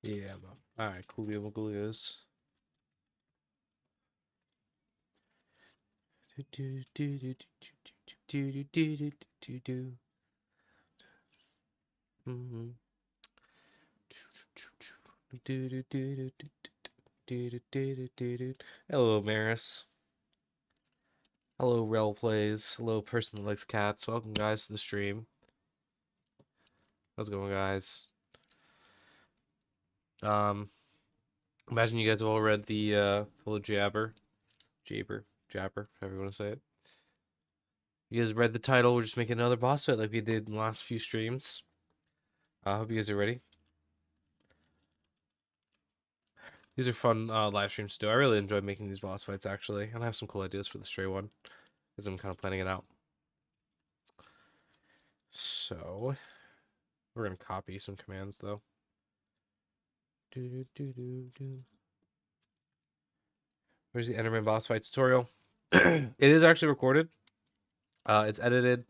Yeah, alright, coolio coolios. Hello, Maris. Hello, Rel Plays. Hello, person that likes cats. Welcome, guys, to the stream. How's it going, guys? Um, Imagine you guys have all read the hello Jabber, however you want to say it. You guys read the title. We're just making another boss fight like we did in the last few streams. I hope you guys are ready. These are fun live streams to do. I really enjoy making these boss fights, actually. And I have some cool ideas for the stray one, because I'm kind of planning it out. So, we're going to copy some commands, though. Where's the Enderman boss fight tutorial? It is actually recorded. It's edited.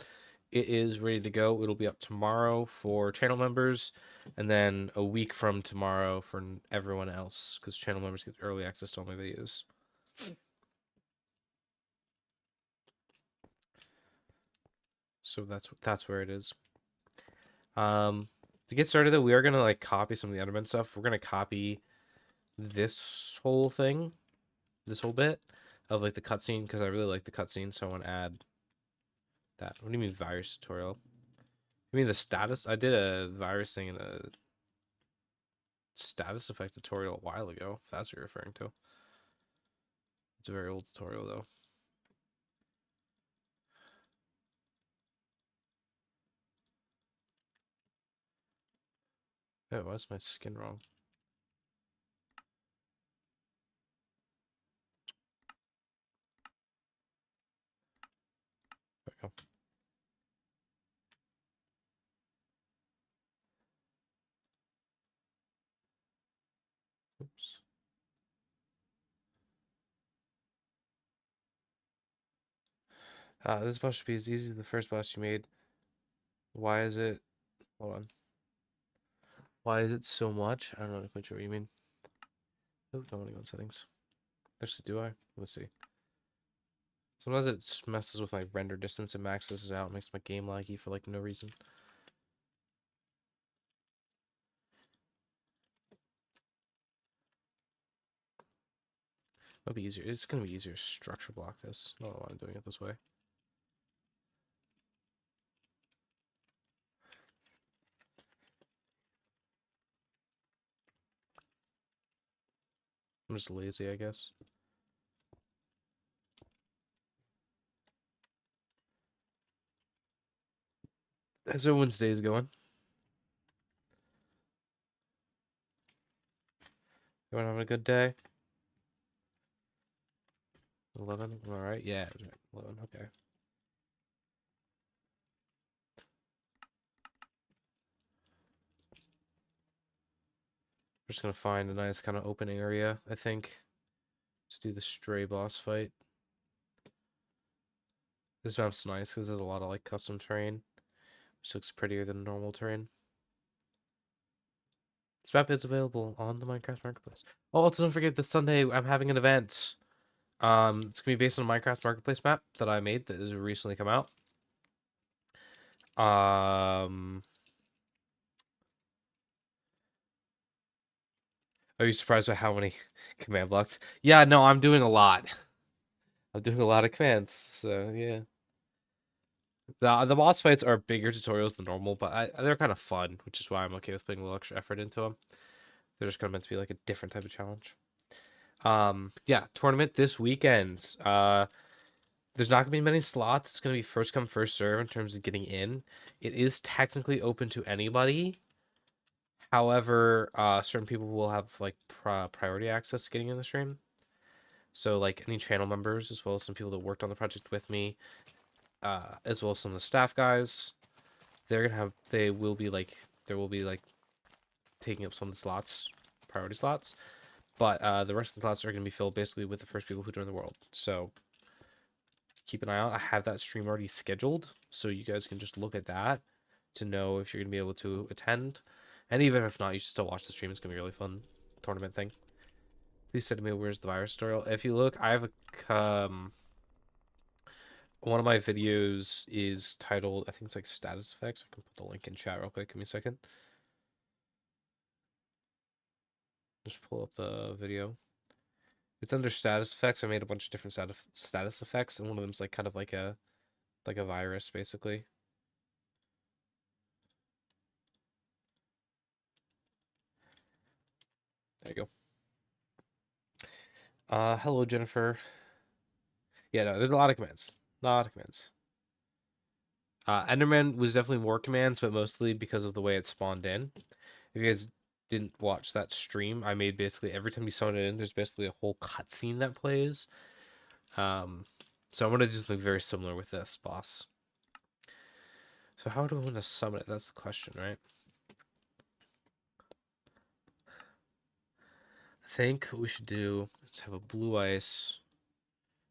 It is ready to go. It'll be up tomorrow for channel members, and then a week from tomorrow for everyone else, because channel members get early access to all my videos. So that's where it is. To get started though, we are gonna like copy some of the Enderman stuff. We're gonna copy this whole thing, this whole bit of like the cutscene, because I really like the cutscene, so I want to add that. What do you mean virus tutorial? You mean the status? I did a virus thing in a status effect tutorial a while ago, if that's what you're referring to. It's a very old tutorial though. Oh, why is my skin wrong? There we go. Oops. This boss should be as easy as the first boss you made. Why is it? Hold on. Why is it so much? I don't know quite sure what you mean. Oh, don't want to go in settings. Actually, do I? Let's see. Sometimes it messes with my render distance. It maxes it out, makes my game laggy for like no reason. It'll be easier. It's gonna be easier to structure block this. I don't know why I'm doing it this way. I'm just lazy, I guess. How's everyone's days going? Everyone having a good day? 11? Alright, yeah, 11, okay. We're just gonna find a nice kind of open area, I think, to do the stray boss fight. This map's nice because there's a lot of like custom terrain, which looks prettier than normal terrain. This map is available on the Minecraft Marketplace. Oh, also don't forget this Sunday I'm having an event. It's gonna be based on a Minecraft Marketplace map that I made that has recently come out. Are you surprised by how many command blocks? Yeah, no, I'm doing a lot. I'm doing a lot of commands, so yeah. The boss fights are bigger tutorials than normal, but they're kind of fun, which is why I'm okay with putting a little extra effort into them. They're just kind of meant to be like a different type of challenge. Yeah, tournament this weekend. There's not gonna be many slots. It's gonna be first come first serve in terms of getting in. It is technically open to anybody. However, certain people will have like priority access to getting in the stream. So like any channel members, as well as some people that worked on the project with me, as well as some of the staff guys, they will be like taking up some of the slots, priority slots. But the rest of the slots are gonna be filled basically with the first people who join the world. So keep an eye out. I have that stream already scheduled, so you guys can just look at that to know if you're gonna be able to attend. And even if not, you should still watch the stream. It's gonna be a really fun tournament thing. Please say to me, where's the virus tutorial? If you look, I have a one of my videos is titled, I think it's like status effects. I can put the link in chat real quick. Give me a second. Just pull up the video. It's under status effects. I made a bunch of different status effects, and one of them's like kind of like a virus, basically. There you go. Hello, Jennifer. Yeah, no, there's a lot of commands. A lot of commands. Enderman was definitely more commands, but mostly because of the way it spawned in. If you guys didn't watch that stream, I made basically every time you summon it in, there's basically a whole cutscene that plays. So I'm gonna do something very similar with this boss. So how do I want to summon it? That's the question, right? I think what we should do is have a blue ice,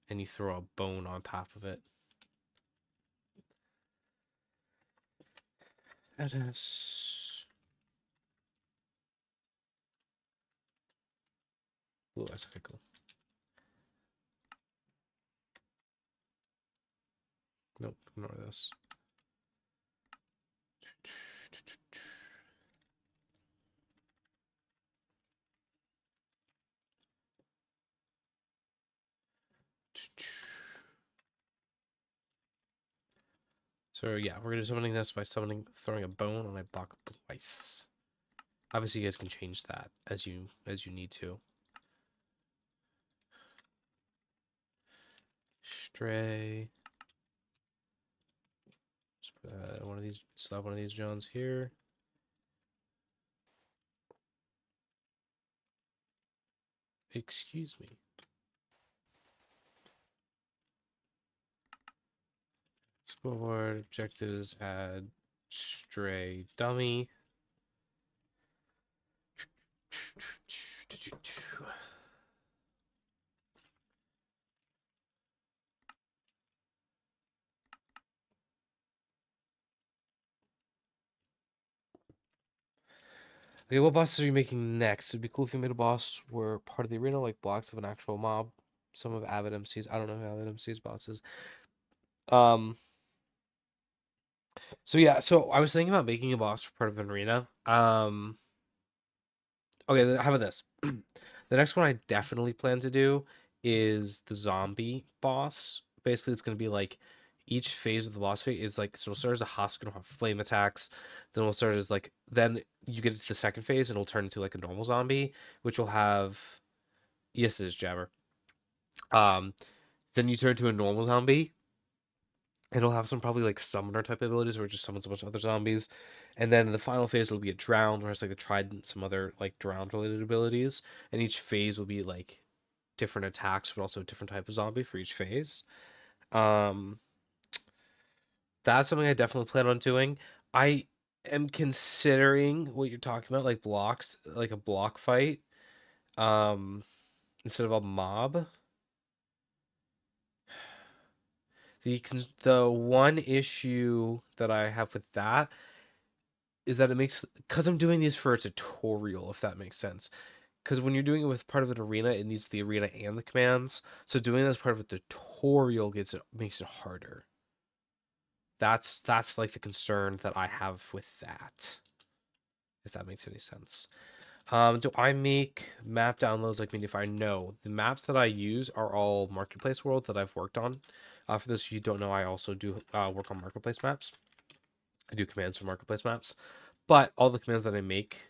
and you throw a bone on top of it. That is blue ice. Okay, cool. Nope, ignore this. So yeah, we're gonna do summoning this by throwing a bone on a block of blue ice. Obviously, you guys can change that as you need to. Stray. Just put one of these. Slap one of these Johns here. Excuse me. Scoreboard objectives. Add stray dummy. Okay, what bosses are you making next? It'd be cool if you made a boss where part of the arena, like blocks of an actual mob. Some of Avid MC's. I don't know who Avid MC's boss is. So yeah, so I was thinking about making a boss for part of an arena. Okay, then how about this? The next one I definitely plan to do is the zombie boss. Basically, it's gonna be like each phase of the boss fight is like, so it'll start as a husk and it'll have flame attacks. Then it'll start as like, then you get into the second phase and it'll turn into like a normal zombie, which will have, yes, it is Jabber. Um, then you turn to a normal zombie. It'll have some probably like summoner type abilities where it just summons a bunch of other zombies. And then in the final phase it'll be a drowned, where it's like a trident, some other like drowned related abilities. And each phase will be like different attacks, but also a different type of zombie for each phase. Um that's something I definitely plan on doing. I am considering what you're talking about, like blocks, like a block fight. Um Instead of a mob. The one issue that I have with that is that it makes, because I'm doing these for a tutorial, if that makes sense. Because when you're doing it with part of an arena, it needs the arena and the commands. So doing it as part of a tutorial makes it harder. That's like the concern that I have with that, if that makes any sense. Do I make map downloads like Minify? No. The maps that I use are all Marketplace World that I've worked on. For those of you who don't know, I also do work on Marketplace maps. I do commands for Marketplace maps. But all the commands that I make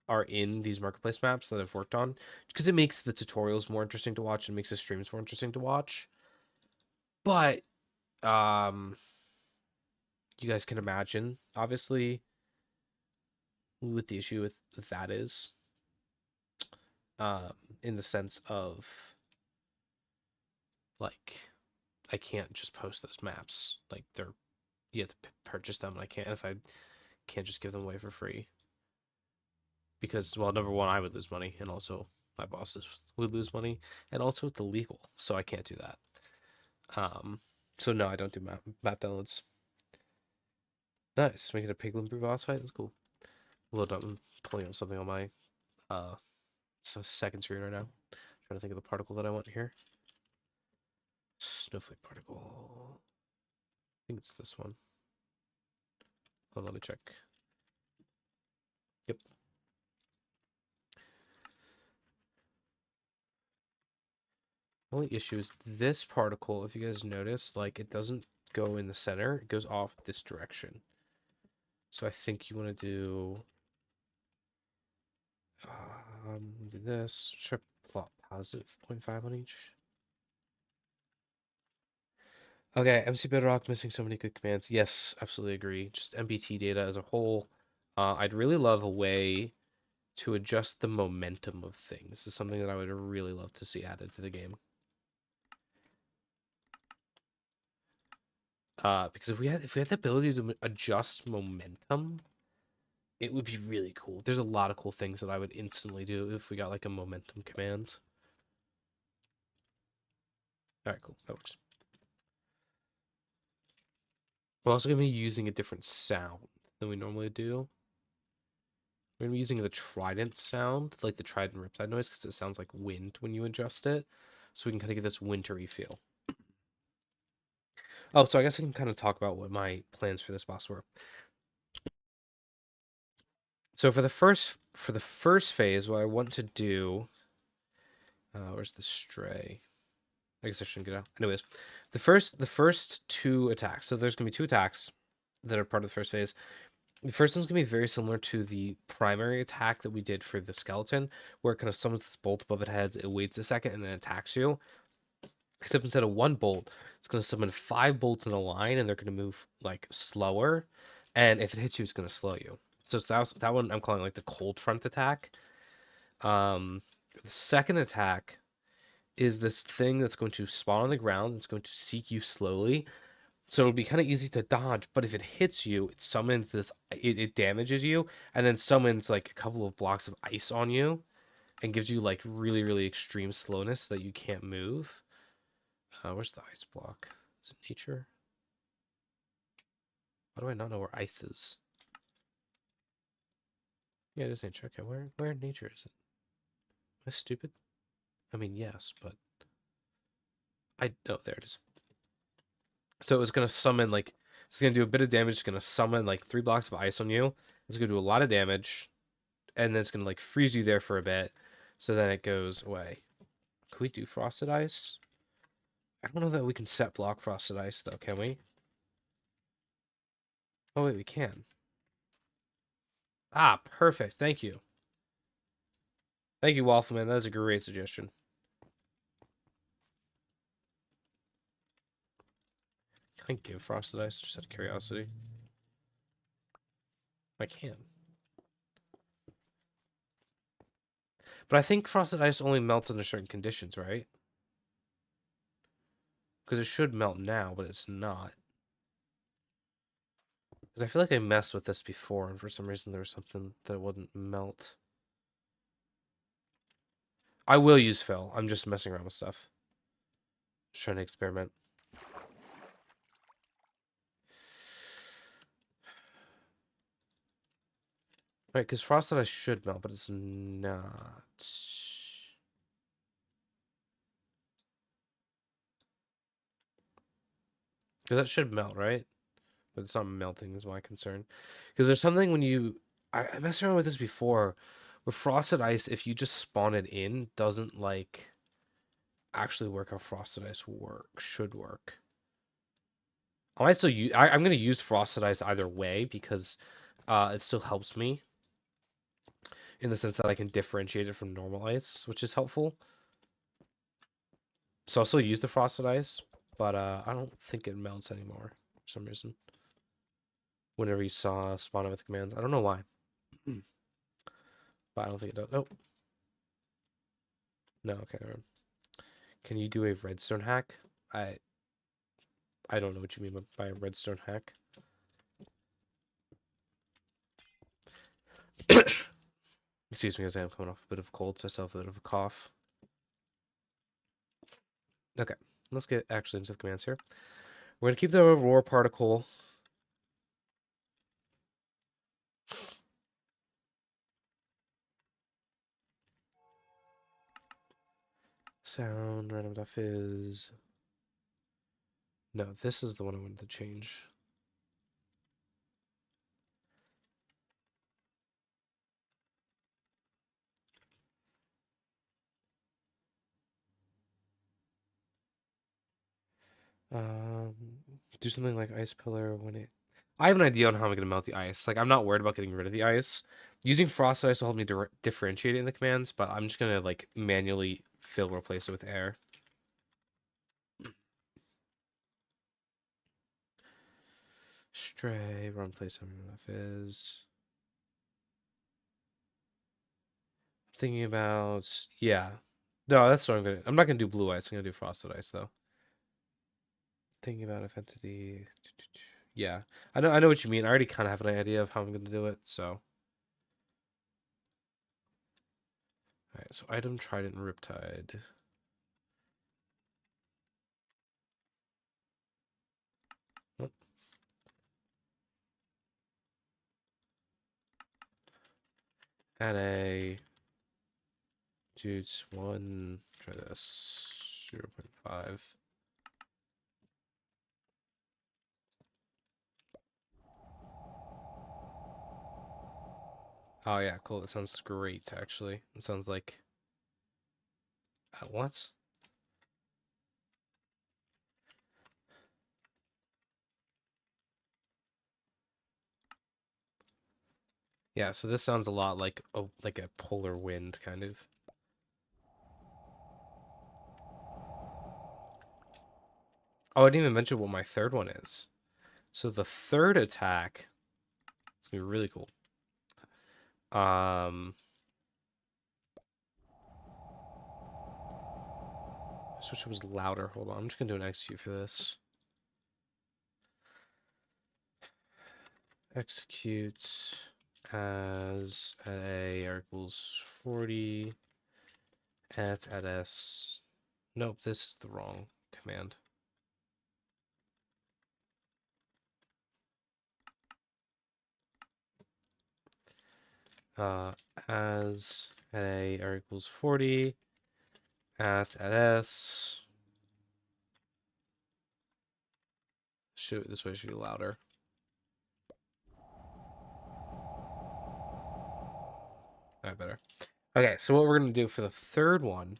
are in these Marketplace maps that I've worked on, because it makes the tutorials more interesting to watch and makes the streams more interesting to watch. But you guys can imagine, obviously, what the issue with that is, in the sense of, like, I can't just post those maps. Like, you have to purchase them, and I can't, if I can't just give them away for free. Because, well, number one, I would lose money, and also my bosses would lose money, and also it's illegal, so I can't do that. So no, I don't do map downloads. Nice, making a piglin brew boss fight. That's cool. Hold on, I'm pulling up something on my second screen right now. Trying to think of the particle that I want here. Snowflake particle. I think it's this one. Hold on, let me check. Yep. Only issue is this particle, if you guys notice, like it doesn't go in the center, it goes off this direction. So I think you want to do do this. Should I plot positive 0.5 on each? Okay, MC Bedrock missing so many good commands. Yes, absolutely agree. Just MBT data as a whole. I'd really love a way to adjust the momentum of things. This is something that I would really love to see added to the game. Because if we had the ability to adjust momentum, it would be really cool. There's a lot of cool things that I would instantly do if we got like a momentum command. All right, cool. That works. We're also going to be using a different sound than we normally do. We're going to be using the trident sound, like the trident riptide noise, because it sounds like wind when you adjust it. So we can kind of get this wintry feel. Oh, so I guess I can kind of talk about what my plans for this boss were. So for the first phase, what I want to do, where's the stray? I guess I shouldn't get out. Anyways, the first two attacks. So there's gonna be two attacks that are part of the first phase. The first one's gonna be very similar to the primary attack that we did for the skeleton, where it kind of summons this bolt above its head. It waits a second and then attacks you. Except instead of one bolt, it's gonna summon 5 bolts in a line, and they're gonna move like slower. And if it hits you, it's gonna slow you. So that one I'm calling like the cold front attack. The second attack is this thing that's going to spawn on the ground. It's going to seek you slowly. So it'll be kind of easy to dodge, but if it hits you, it summons this, it damages you, and then summons like a couple of blocks of ice on you and gives you like really, really extreme slowness so that you can't move. Where's the ice block? Is it nature? Why do I not know where ice is? Yeah, it is nature. Okay, where in nature is it? Am I stupid? I mean, yes, but oh, there it is. So it's gonna summon like it's gonna do a bit of damage. It's gonna summon like 3 blocks of ice on you. It's gonna do a lot of damage, and then it's gonna like freeze you there for a bit. So then it goes away. Can we do frosted ice? I don't know that we can set block frosted ice though, can we? Oh wait, we can. Ah, perfect. Thank you. Thank you, Waffleman. That is a great suggestion. Can I give frosted ice just out of curiosity? I can. But I think frosted ice only melts under certain conditions, right? Because it should melt now, but it's not. Because I feel like I messed with this before, and for some reason there was something that wouldn't melt. I will use fill. I'm just messing around with stuff. Just trying to experiment. Right, because frosted ice should melt, but it's not. Because that should melt, right? But it's not melting is my concern. Because there's something when you... I messed around with this before. With frosted ice, if you just spawn it in, doesn't, like, actually work how frosted ice should work. I might still use... I'm going to use frosted ice either way because it still helps me. In the sense that I can differentiate it from normal ice, which is helpful. So I'll still use the frosted ice, but I don't think it melts anymore for some reason. Whenever you saw spawn it with commands. I don't know why. But I don't think it does. Oh. No, okay, never mind. Can you do a redstone hack? I don't know what you mean by a redstone hack. Excuse me, as I am coming off a bit of a cold, so I still have a bit of a cough. Okay, let's get actually into the commands here. We're going to keep the roar particle. Sound random.fizz. No, this is the one I wanted to change. Um, do something like ice pillar when it. I have an idea on how I'm gonna melt the ice. Like I'm not worried about getting rid of the ice. Using frost ice will help me differentiate it in the commands, but I'm just gonna like manually replace it with air. Stray, run place MMF is. Thinking about yeah. No, that's what I'm not gonna do blue ice. I'm gonna do frosted ice though. Thinking about if entity. Yeah, I know what you mean. I already kind of have an idea of how I'm gonna do it. So, all right. So item trident and riptide. Oh, add a dudes one. Try this 0.5. Oh yeah, cool. That sounds great. Actually, it sounds like what? Yeah. So this sounds a lot like a polar wind kind of. Oh, I didn't even mention what my third one is. So the third attack is gonna be really cool. Um, I wish it was louder. Hold on, I'm just gonna do an execute for this. Execute as at A r equals 40 at S. Nope, this is the wrong command. As at A r equals 40 at S. This way should be louder. I better. Okay, so what we're gonna do for the third one.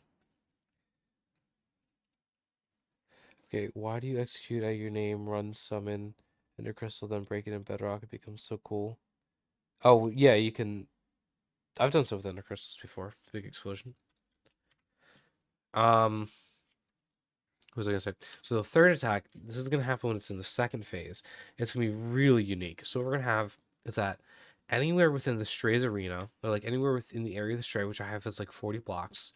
Okay, why do you execute at your name, run, summon, enter crystal, then break it in bedrock? It becomes so cool. Oh yeah, you can. I've done stuff with ender crystals before. It's a big explosion. Um, what was I gonna say? So the third attack, this is gonna happen when it's in the second phase. It's gonna be really unique. So what we're gonna have is that anywhere within the Strays arena, or like anywhere within the area of the Stray, which I have is like 40 blocks.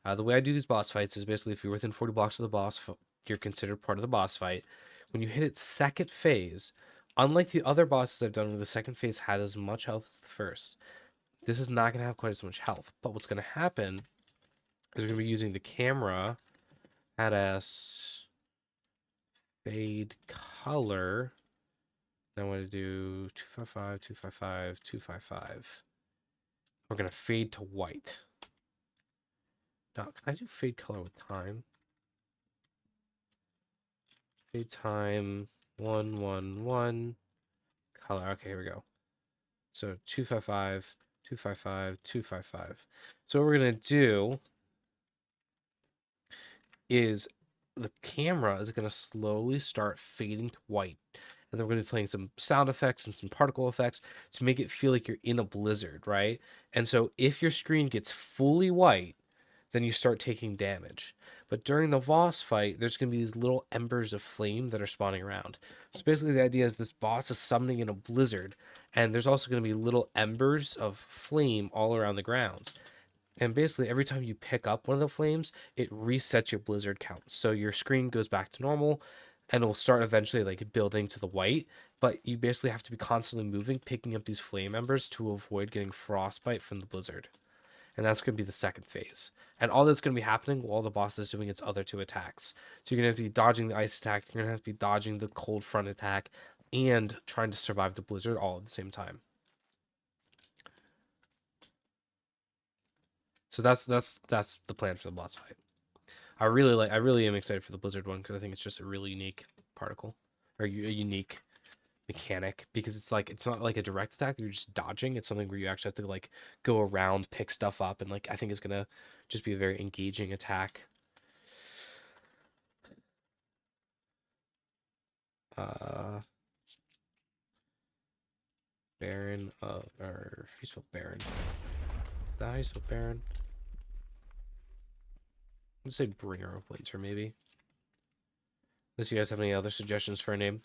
The way I do these boss fights is basically if you're within 40 blocks of the boss, you're considered part of the boss fight. When you hit its second phase, unlike the other bosses I've done where the second phase had as much health as the first, this is not gonna have quite as much health. But what's gonna happen is we're gonna be using the camera at S fade color. Then I want to do 255, 255, 255. We're going to fade to white. Now, can I do fade color with time? Fade time, 111, color. Okay, here we go. So 255, 255, 255. So what we're going to do is the camera is going to slowly start fading to white. And then we're going to be playing some sound effects and some particle effects to make it feel like you're in a blizzard, right? And so if your screen gets fully white, then you start taking damage. But during the boss fight, there's going to be these little embers of flame that are spawning around. So basically, the idea is this boss is summoning in a blizzard, and there's also going to be little embers of flame all around the ground. And basically, every time you pick up one of the flames, it resets your blizzard count. So your screen goes back to normal and it will start eventually like building to the white. But you basically have to be constantly moving, picking up these flame embers to avoid getting frostbite from the blizzard. And that's going to be the second phase. And all that's going to be happening while the boss is doing its other two attacks. So you're going to have to be dodging the ice attack, you're going to have to be dodging the cold front attack, and trying to survive the blizzard all at the same time. So that's the plan for the boss fight. I really am excited for the Blizzard one because I think it's just a really unique particle or a unique mechanic because it's not like a direct attack that you're just dodging. It's something where you actually have to like go around, pick stuff up, and like I think it's gonna just be a very engaging attack. Uh, Baron or how you spell Baron? Is that how you spell Baron? Let's say Bringer of Winter, maybe. Unless you guys have any other suggestions for a name.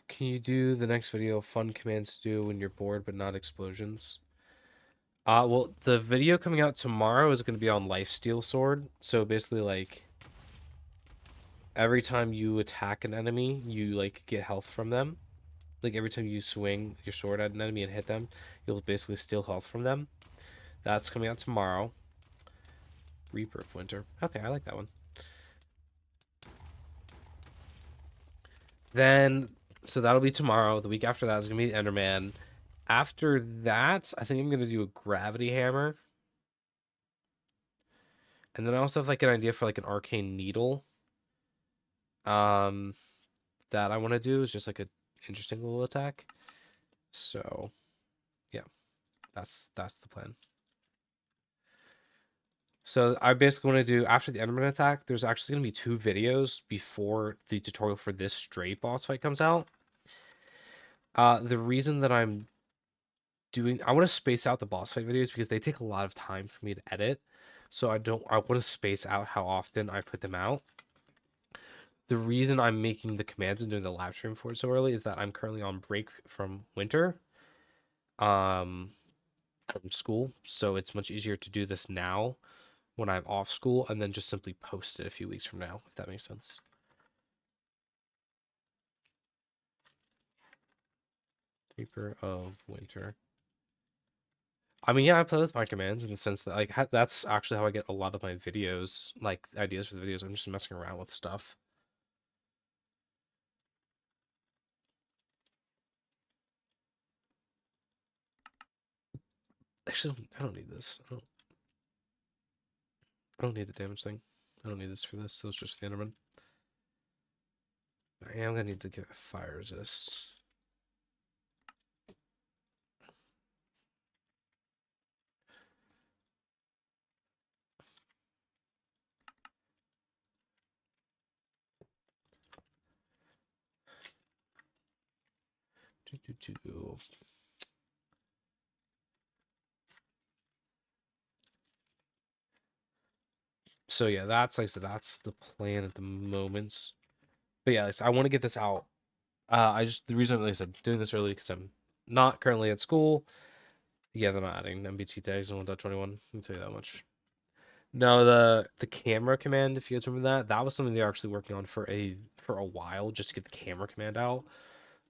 Can you do the next video fun commands to do when you're bored but not explosions? Well, the video coming out tomorrow is going to be on Lifesteal Sword. So basically, like, every time you attack an enemy, you, like, get health from them. Like, every time you swing your sword at an enemy and hit them, you'll basically steal health from them. That's coming out tomorrow. Reaper of Winter. Okay, I like that one. Then, so that'll be tomorrow. The week after that is going to be Enderman. After that, I think I'm going to do a Gravity Hammer. And then I also have like an idea for like an Arcane Needle. Um, that I want to do is just like a interesting little attack. So, yeah, that's the plan. So I basically want to do after the Enderman attack. There's actually going to be 2 videos before the tutorial for this straight boss fight comes out. The reason that I want to space out the boss fight videos because they take a lot of time for me to edit. So I want to space out how often I put them out. The reason I'm making the commands and doing the live stream for it so early is that I'm currently on break from winter, from school. So it's much easier to do this now when I'm off school and then just simply post it a few weeks from now, if that makes sense. Reaper of Winter. I mean, yeah, I play with my commands in the sense that like that's actually how I get a lot of my videos, like ideas for the videos. I'm just messing around with stuff. Actually, I don't need this. I don't need the damage thing. I don't need this for this. So it's just the Enderman. I am gonna need to give it fire resist. So yeah, that's like I said, that's the plan at the moment. But yeah, like I want to get this out. The reason like I said doing this early because I'm not currently at school. Yeah, they're not adding MBT tags in 1.21. I'll tell you that much. No, the camera command, if you guys remember that, that was something they're actually working on for a while, just to get the camera command out.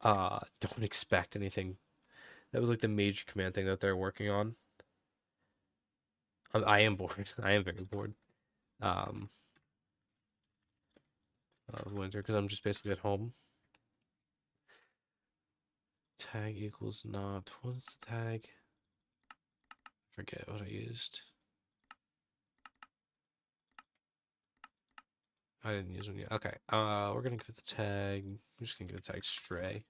Don't expect anything. That was like the major command thing that they're working on. I am bored. I am very bored. Um, of winter because I'm just basically at home. Tag equals not. What's the tag? Forget what I used. I didn't use one yet. Okay. We're gonna give it the tag. I'm just gonna give it the tag stray.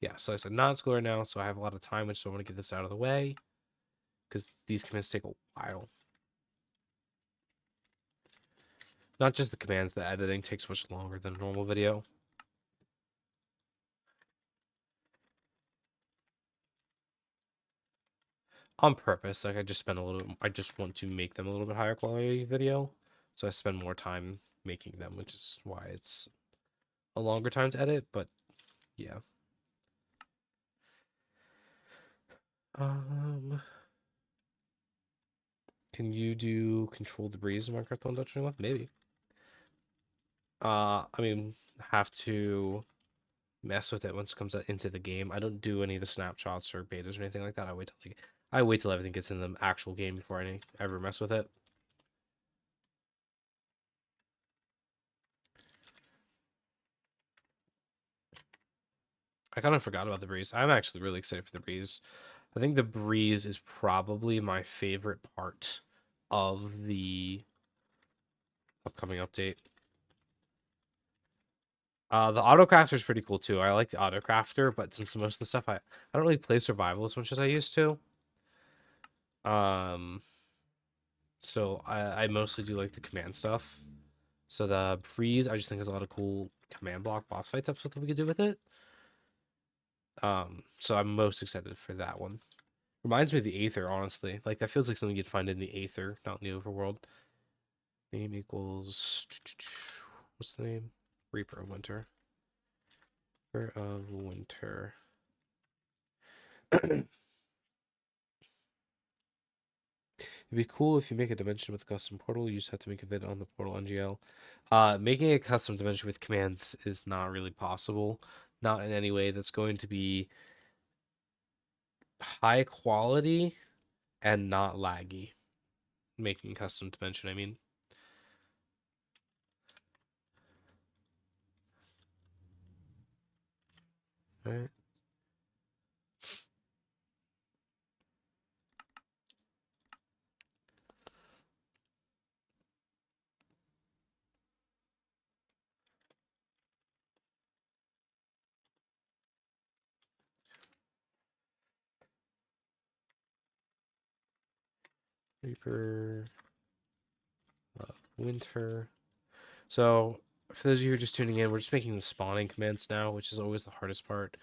Yeah, so I said not in school right now, so I have a lot of time, which so I want to get this out of the way because these commands take a while. Not just the commands, the editing takes much longer than a normal video. On purpose, like I just spend a little. I just want to make them a little bit higher quality video, so I spend more time making them, which is why it's a longer time to edit. But yeah. Can you do control debris in Minecraft 1.21? Maybe. I mean, have to mess with it once it comes into the game. I don't do any of the snapshots or betas or anything like that. I wait till I wait till everything gets in the actual game before I ever mess with it. I kind of forgot about the breeze. I'm actually really excited for the breeze. I think the breeze is probably my favorite part of the upcoming update. The autocrafter is pretty cool too. I like the autocrafter, but since most of the stuff I don't really play survival as much as I used to. Um, so I mostly do like the command stuff. So the breeze, I just think there's a lot of cool command block boss fight type stuff that we could do with it. So I'm most excited for that one. Reminds me of the Aether, honestly. Like that feels like something you'd find in the Aether, not in the Overworld. Name equals what's the name? Reaper of Winter. Reaper of Winter. It'd be cool if you make a dimension with a custom portal. You just have to make a vid on the portal NGL. Making a custom dimension with commands is not really possible. Not in any way that's going to be high quality and not laggy. Making custom dimension, I mean. Right. Reaper Winter. So, for those of you who are just tuning in, we're just making the spawning commands now, which is always the hardest part.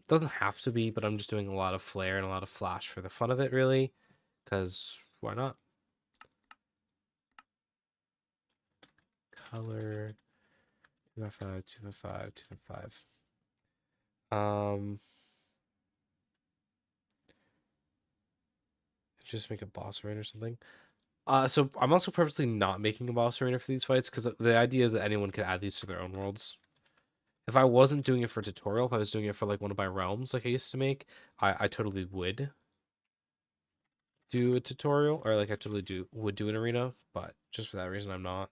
Doesn't have to be, but I'm just doing a lot of flare and a lot of flash for the fun of it, really. Because why not? Color 255, 255, 255. Just make a boss arena or something. So I'm also purposely not making a boss arena for these fights because the idea is that anyone could add these to their own worlds. If I wasn't doing it for tutorial, if I was doing it for like one of my realms like I used to make, I totally would do a tutorial, or like I totally would do an arena, but just for that reason I'm not.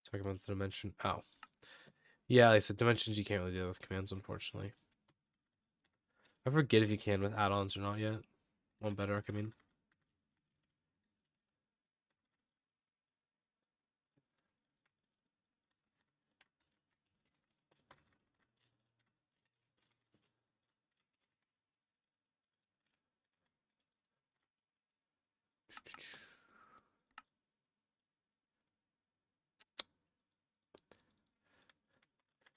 Talking about the dimension. Oh. Yeah, like I said, dimensions you can't really do with commands, unfortunately. I forget if you can with add-ons or not yet. On Bedrock, I mean.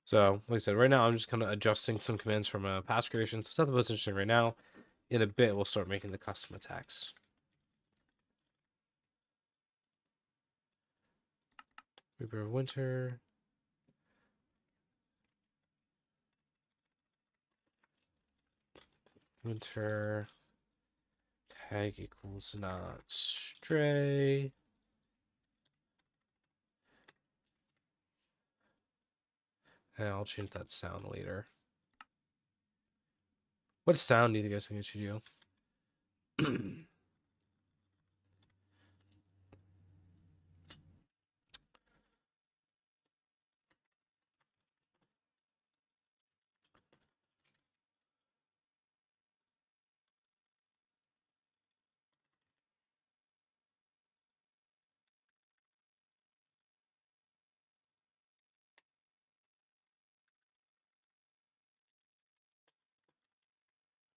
So, like I said, right now I'm just kind of adjusting some commands from past creation. So it's not the most interesting right now. In a bit, we'll start making the custom attacks. Reaper of Winter. Winter. Tag equals not stray. And I'll change that sound later. What sound do you guys think it should do?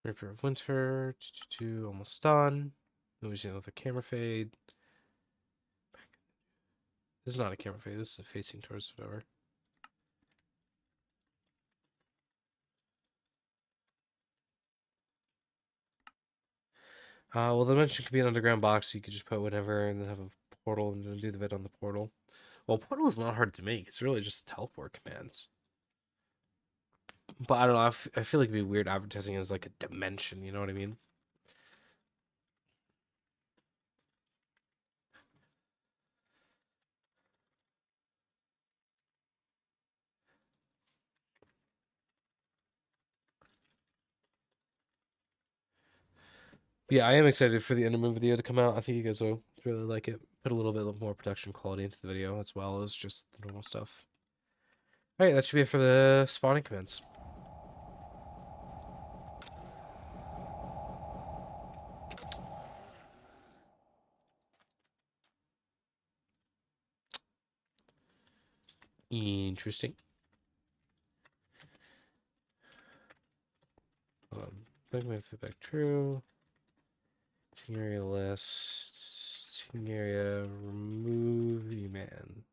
Reaper of Winter. Almost done. Moving another camera fade. This is not a camera fade. This is facing towards whatever. Well, the dimension could be an underground box. So you could just put whatever and then have a portal and then do the vid on the portal. Well, portal is not hard to make. It's really just teleport commands. But I don't know. I feel like it'd be weird advertising as like a dimension. You know what I mean? Yeah, I am excited for the Enderman video to come out. I think you guys will really like it. Put a little bit more production quality into the video as well as just the normal stuff. All right, that should be it for the spawning commands. Interesting. Make my feedback true. Team area list. Team area remove man.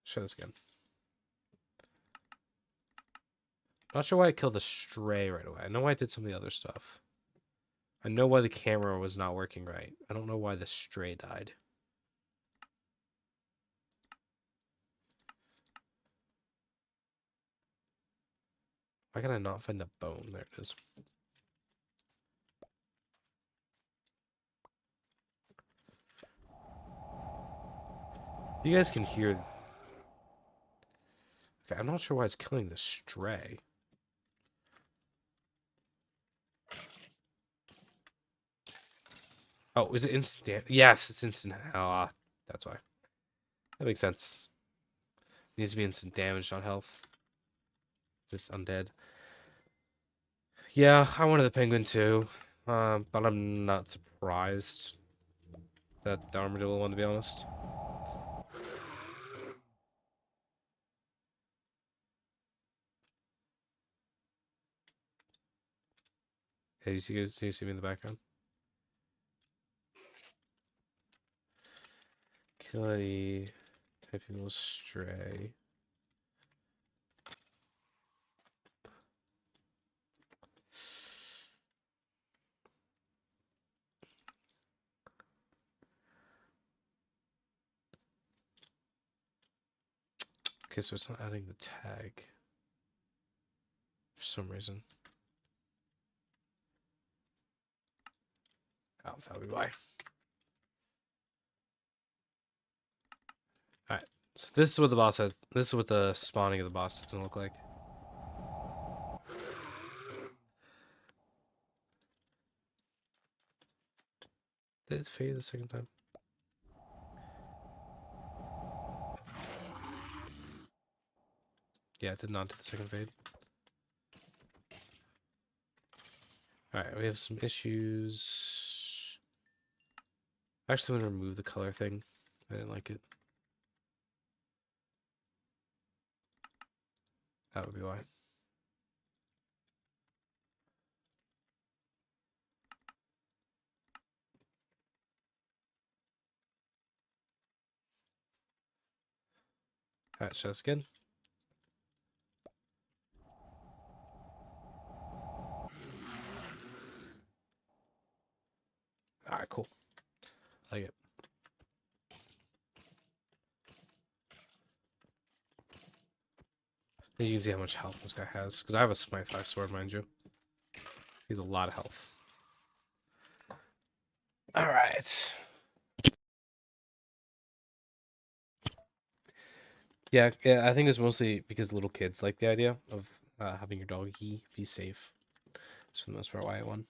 Show this again. Not sure why I killed the stray right away. I know why I did some of the other stuff. I know why the camera was not working right. I don't know why the stray died. Why can I not find the bone? There it is. You guys can hear. Okay, I'm not sure why it's killing the stray. Oh, is it instant? Yes, it's instant. Ah, that's why. That makes sense. It needs to be instant damage, not health. It's undead. Yeah, I wanted the penguin too, but I'm not surprised that the armadillo one, to be honest. Hey, do you see me in the background? Killy, typing will stray. Okay, so it's not adding the tag for some reason. Oh, that would be why. Alright, so this is what the boss has. This is what the spawning of the boss is gonna look like. Did it fade the second time? Yeah, it did not do the second fade. Alright, we have some issues. Actually, I'm gonna remove the color thing. I didn't like it. That would be why. Alright, show us again. Alright, cool. I like it. You can see how much health this guy has. Because I have a Smite 5 sword, mind you. He's a lot of health. Alright. Yeah, I think it's mostly because little kids like the idea of having your doggy be safe. That's for the most part why I won.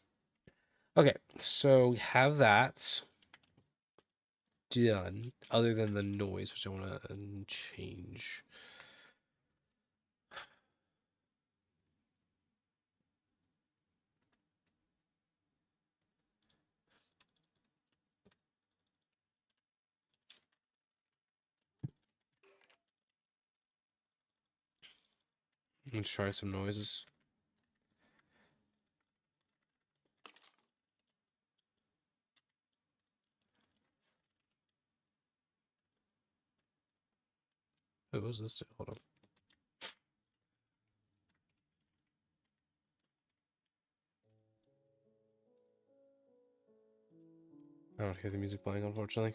Okay, so we have that done, other than the noise, which I want to change. Let's try some noises. Oh, what was this? Hold on. I don't hear the music playing, unfortunately.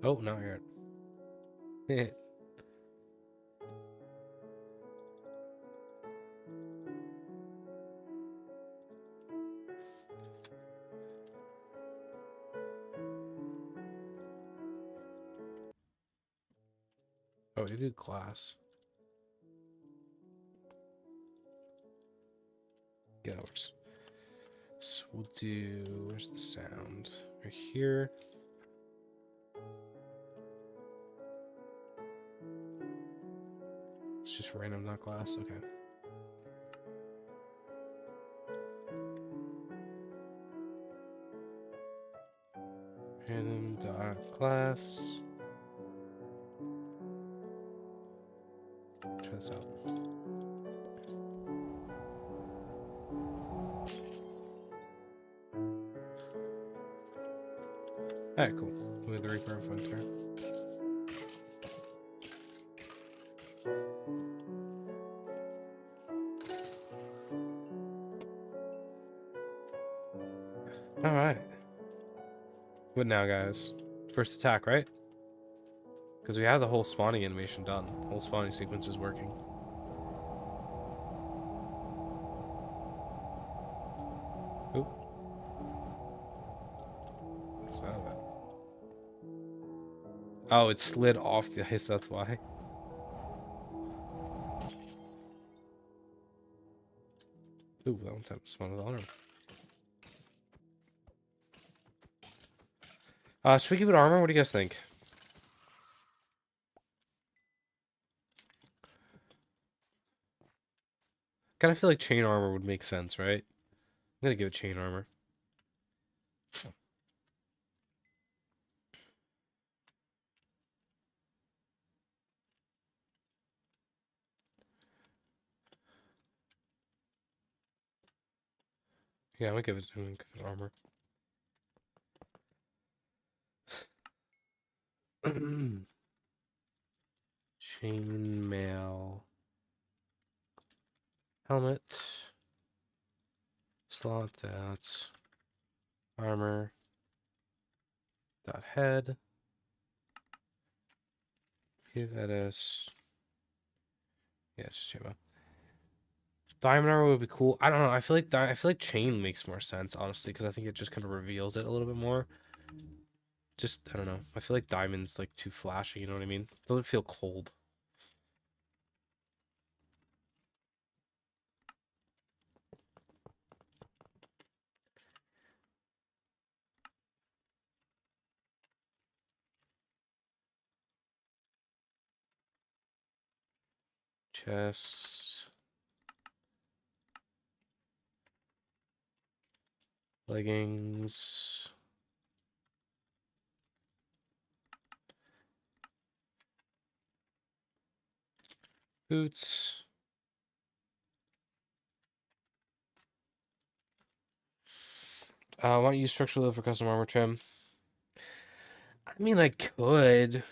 Oh, now I hear it. Oh, you did glass. Yeah, that works. So we'll do, where's the sound? Right here. It's just random, not glass. Okay. Random dot glass. Try this out. Alright, cool. We have the recurrent fun here. Alright. What now, guys? First attack, right? Because we have the whole spawning animation done. The whole spawning sequence is working. Oop. What's that about? Oh, it slid off the ice, that's why. Ooh, that one time spawned with honor. Should we give it armor? What do you guys think? Kind of feel like chain armor would make sense, right? I'm gonna give it chain armor. Yeah, I'm gonna give it armor. Chainmail. Helmet. Slot that. Armor. Dot head. Give that as. Yeah, it's just chainmail. Diamond armor would be cool. I don't know. I feel like chain makes more sense, honestly, because I think it just kind of reveals it a little bit more. Just I don't know. I feel like diamond's like too flashy. You know what I mean? Doesn't feel cold. Chest. Leggings. Boots. Why don't you use structural lift for custom armor trim? I mean, I could,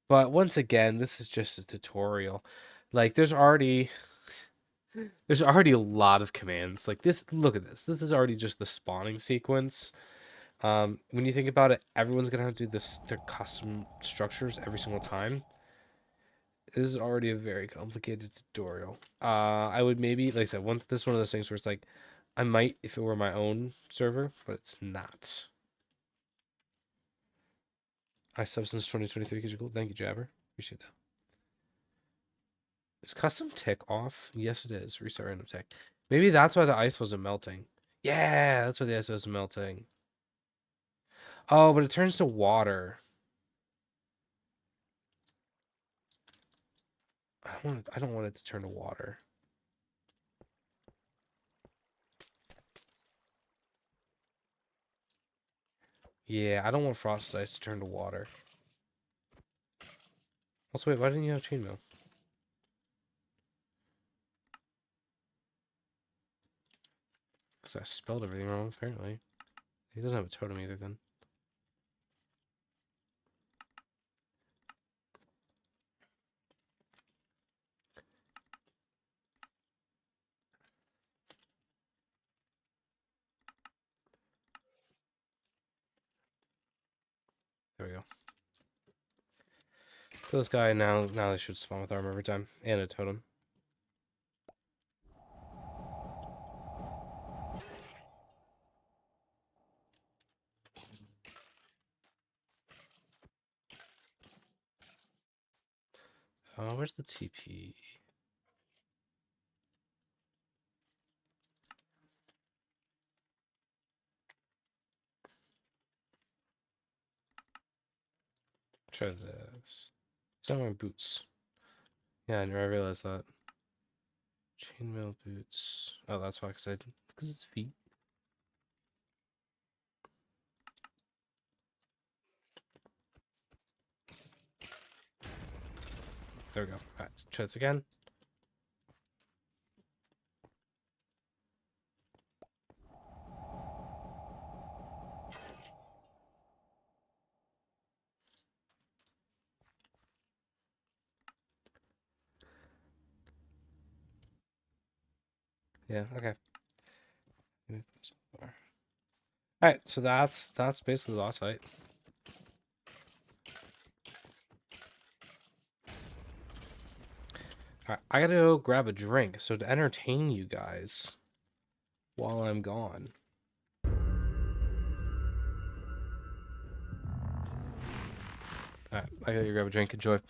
but once again, this is just a tutorial. Like, there's already a lot of commands. Like this, look at this. This is already just the spawning sequence. When you think about it, everyone's gonna have to do this their custom structures every single time. This is already a very complicated tutorial. I would maybe, like I said, once this is one of those things where it's like, I might if it were my own server, but it's not. I sub since 2023 because you're cool. Thank you, Jabber. Appreciate that. Is custom tick off? Yes, it is. Reset random tick. Maybe that's why the ice wasn't melting. Yeah, that's why the ice wasn't melting. Oh, but it turns to water. I don't want it to turn to water. Yeah, I don't want frosted ice to turn to water. Also, wait, why didn't you have chainmail? Because I spelled everything wrong, apparently. He doesn't have a totem either, then. Kill this guy now. Now they should spawn with armor every time and a totem. Oh, where's the TP? Try this. He's not wearing boots. Yeah, I never realized that. Chainmail boots. Oh, that's why, because it's feet. There we go. Alright, let's try this again. Yeah, okay. Alright, so that's basically the boss fight. Alright, I gotta go grab a drink, so to entertain you guys while I'm gone. Alright, I gotta go grab a drink. Enjoy.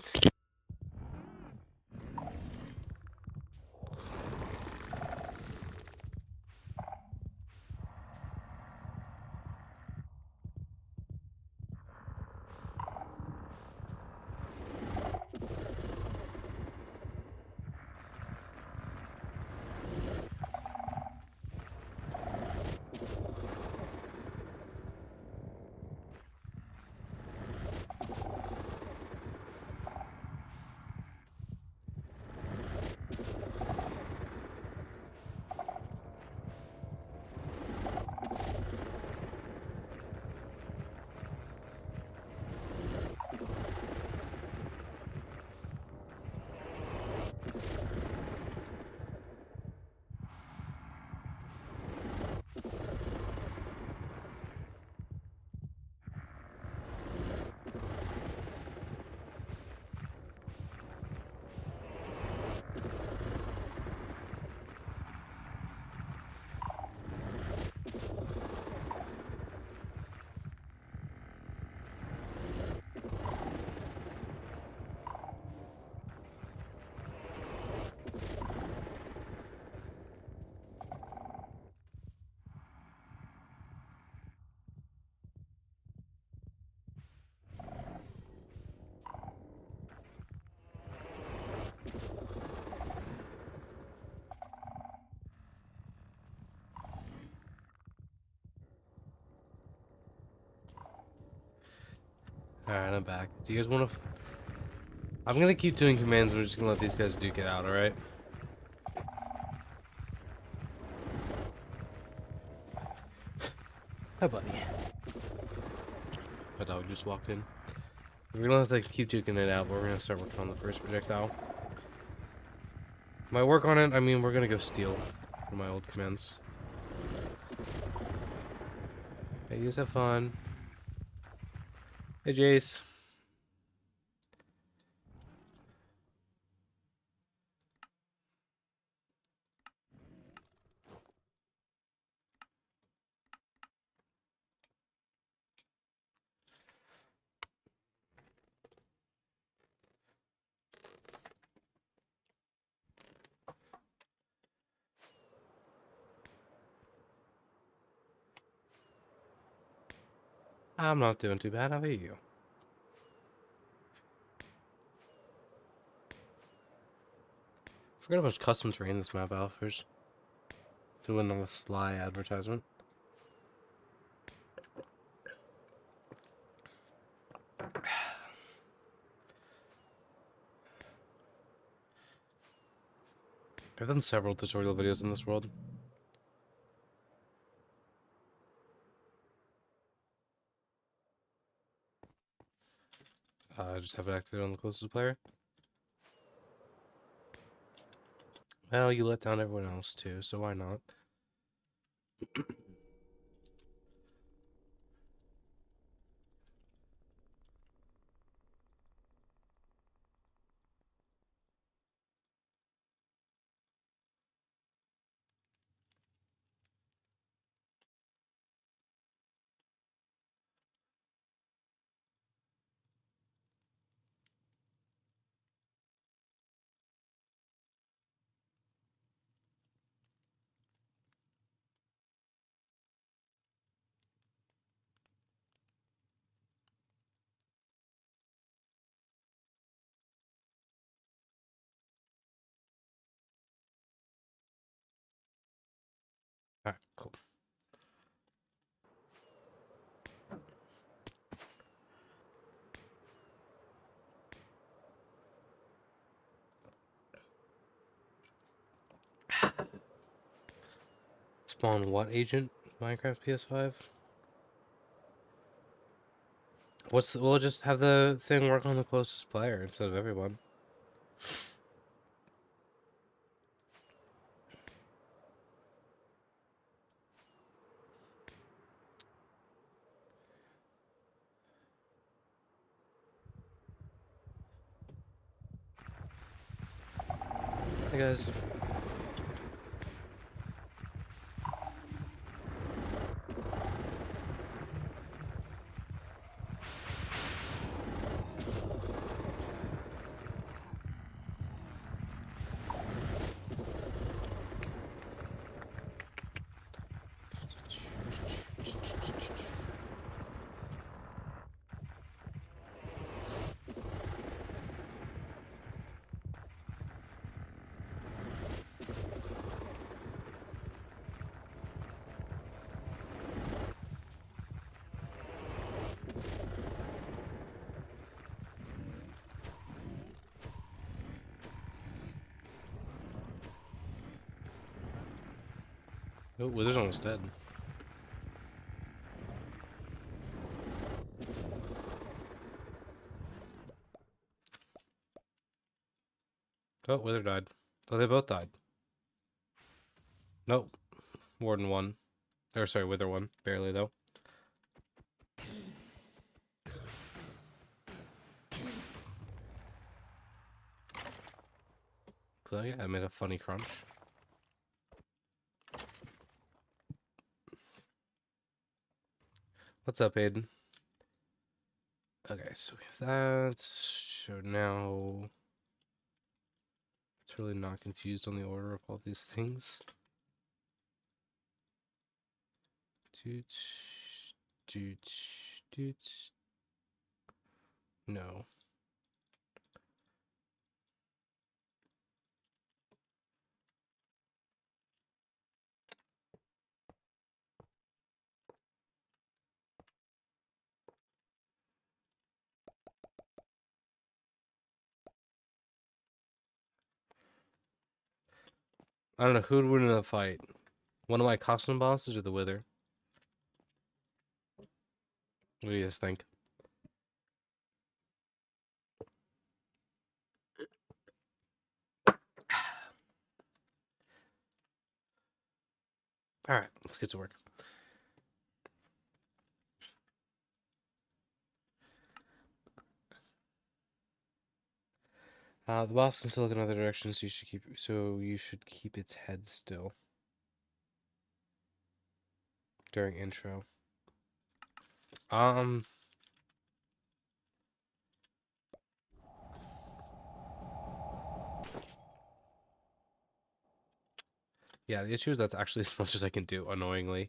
Alright, I'm back. Do you guys want to... I'm gonna keep doing commands, we're just gonna let these guys duke it out, alright? Hi, buddy. My dog just walked in. We're gonna have to keep duking it out, but we're gonna start working on the first projectile. My work on it, I mean, we're gonna go steal from my old commands. Hey, you guys have fun. Hey, Jace. I'm not doing too bad. How about you? Forgot how much custom terrain this map offers. Doing a sly advertisement. I've done several tutorial videos in this world. I just have it activated on the closest player. Well, you let down everyone else too, so why not? Cool. Spawn what agent? Minecraft PS5? We'll just have the thing work on the closest player instead of everyone. Hey guys. Oh, Wither's almost dead. Oh, Wither died. Oh, they both died. Nope. Warden won. Or sorry, Wither won. Barely though. So yeah, I made a funny crunch. What's up, Aiden? Okay, so we have that. So now it's really not confused on the order of all these things. Doot, doot, doot. No. I don't know who would win in a fight. One of my costume bosses or the Wither? What do you guys think? Alright, let's get to work. The boss can still look in other directions, so you should keep its head still during intro. Yeah, the issue is that's actually as much as I can do, annoyingly.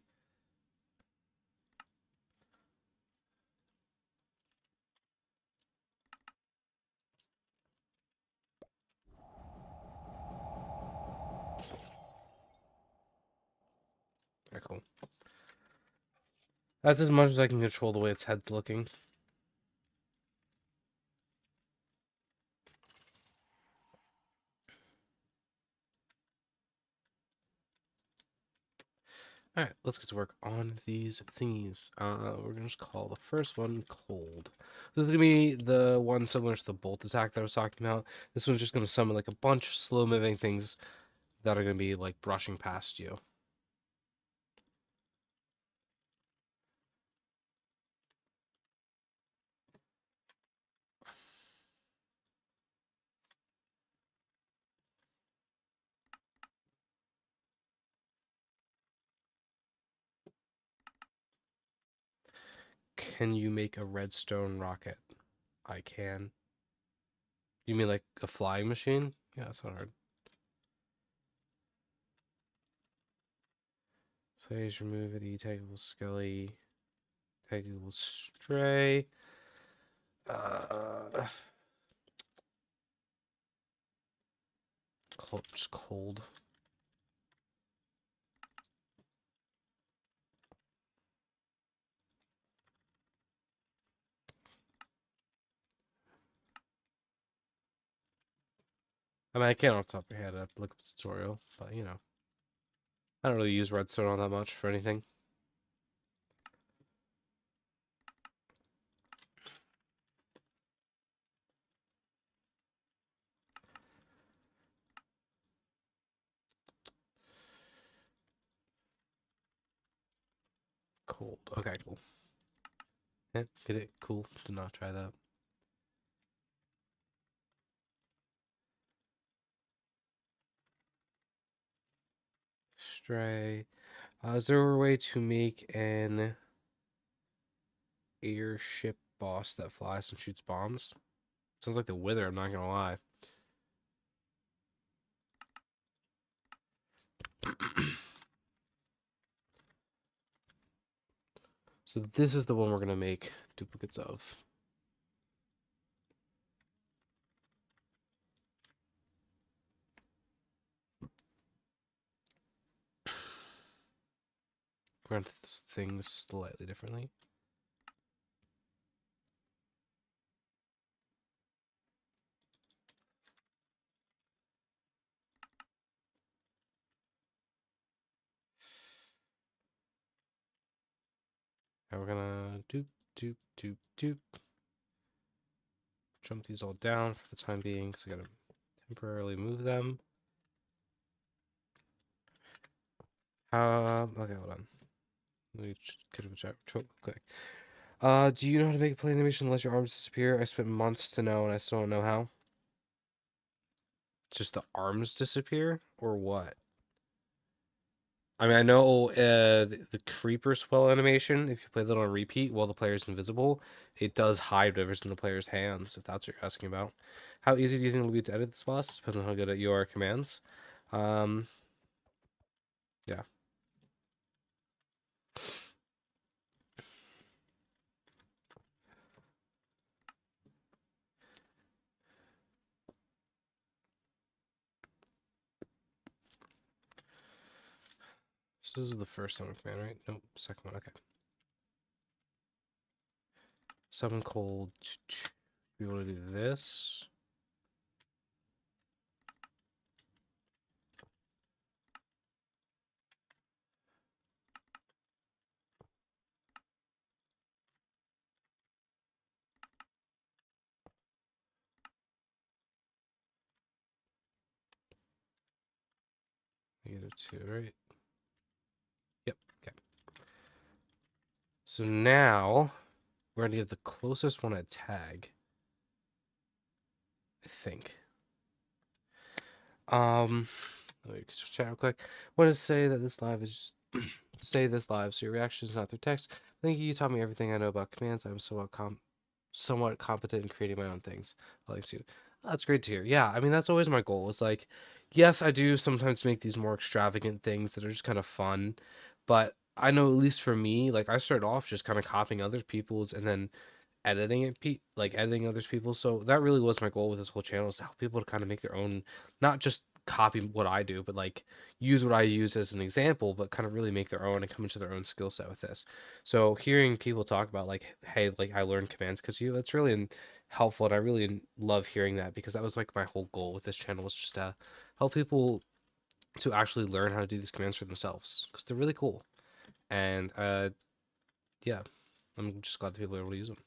Very cool. That's as much as I can control the way its head's looking. Alright, let's get to work on these thingies. We're gonna just call the first one cold. This is gonna be the one similar to the bolt attack that I was talking about. This one's just gonna summon like a bunch of slow moving things that are gonna be like brushing past you. Can you make a redstone rocket? I can. You mean like a flying machine? Yeah, that's not hard. Phase remove it, taggable skelly, taggable stray. Just cold. I mean, I can't off the top of my head. I have to look up the tutorial, but you know, I don't really use redstone all that much for anything. Cold. Okay, cool. Yeah, get it? Cool. Did not try that. Stray. Is there a way to make an airship boss that flies and shoots bombs? Sounds like the Wither, I'm not gonna lie. So this is the one we're gonna make duplicates of. We're gonna do things slightly differently. And we're gonna doop, doop, doop, doop. Jump these all down for the time being, so I gotta temporarily move them. Okay, hold on. Let me get a chat real quick. Do you know how to make a play animation unless your arms disappear? I spent months to know, and I still don't know how. Just the arms disappear, or what? I mean, I know the creeper swell animation, if you play that on repeat while the player is invisible, it does hide whatever's in the player's hands, if that's what you're asking about. How easy do you think it'll be to edit this boss? Depends on how good at you are at commands. Um, yeah. So this is the first summon command, right? Nope, second one, okay. Summon cold. Be able to do this. -2, right? Yep, okay. So now we're gonna give the closest one a tag. I think. Let me just chat real quick. Want to say that this live is say this live, so your reaction is not through text. Thank you. You taught me everything I know about commands. I'm somewhat competent in creating my own things. Thanks you. That's great to hear. Yeah, I mean that's always my goal. It's like, yes, I do sometimes make these more extravagant things that are just kind of fun, but I know at least for me, like I started off just kind of copying other people's and then editing it like editing others people, so that really was my goal with this whole channel, is to help people to kind of make their own, not just copy what I do, but like use what I use as an example, but kind of really make their own and come into their own skill set with this. So hearing people talk about like, hey, like I learned commands because you, that's really helpful, and I really love hearing that, because that was like my whole goal with this channel, was just to help people to actually learn how to do these commands for themselves, because they're really cool. And yeah, I'm just glad that people are able to use them.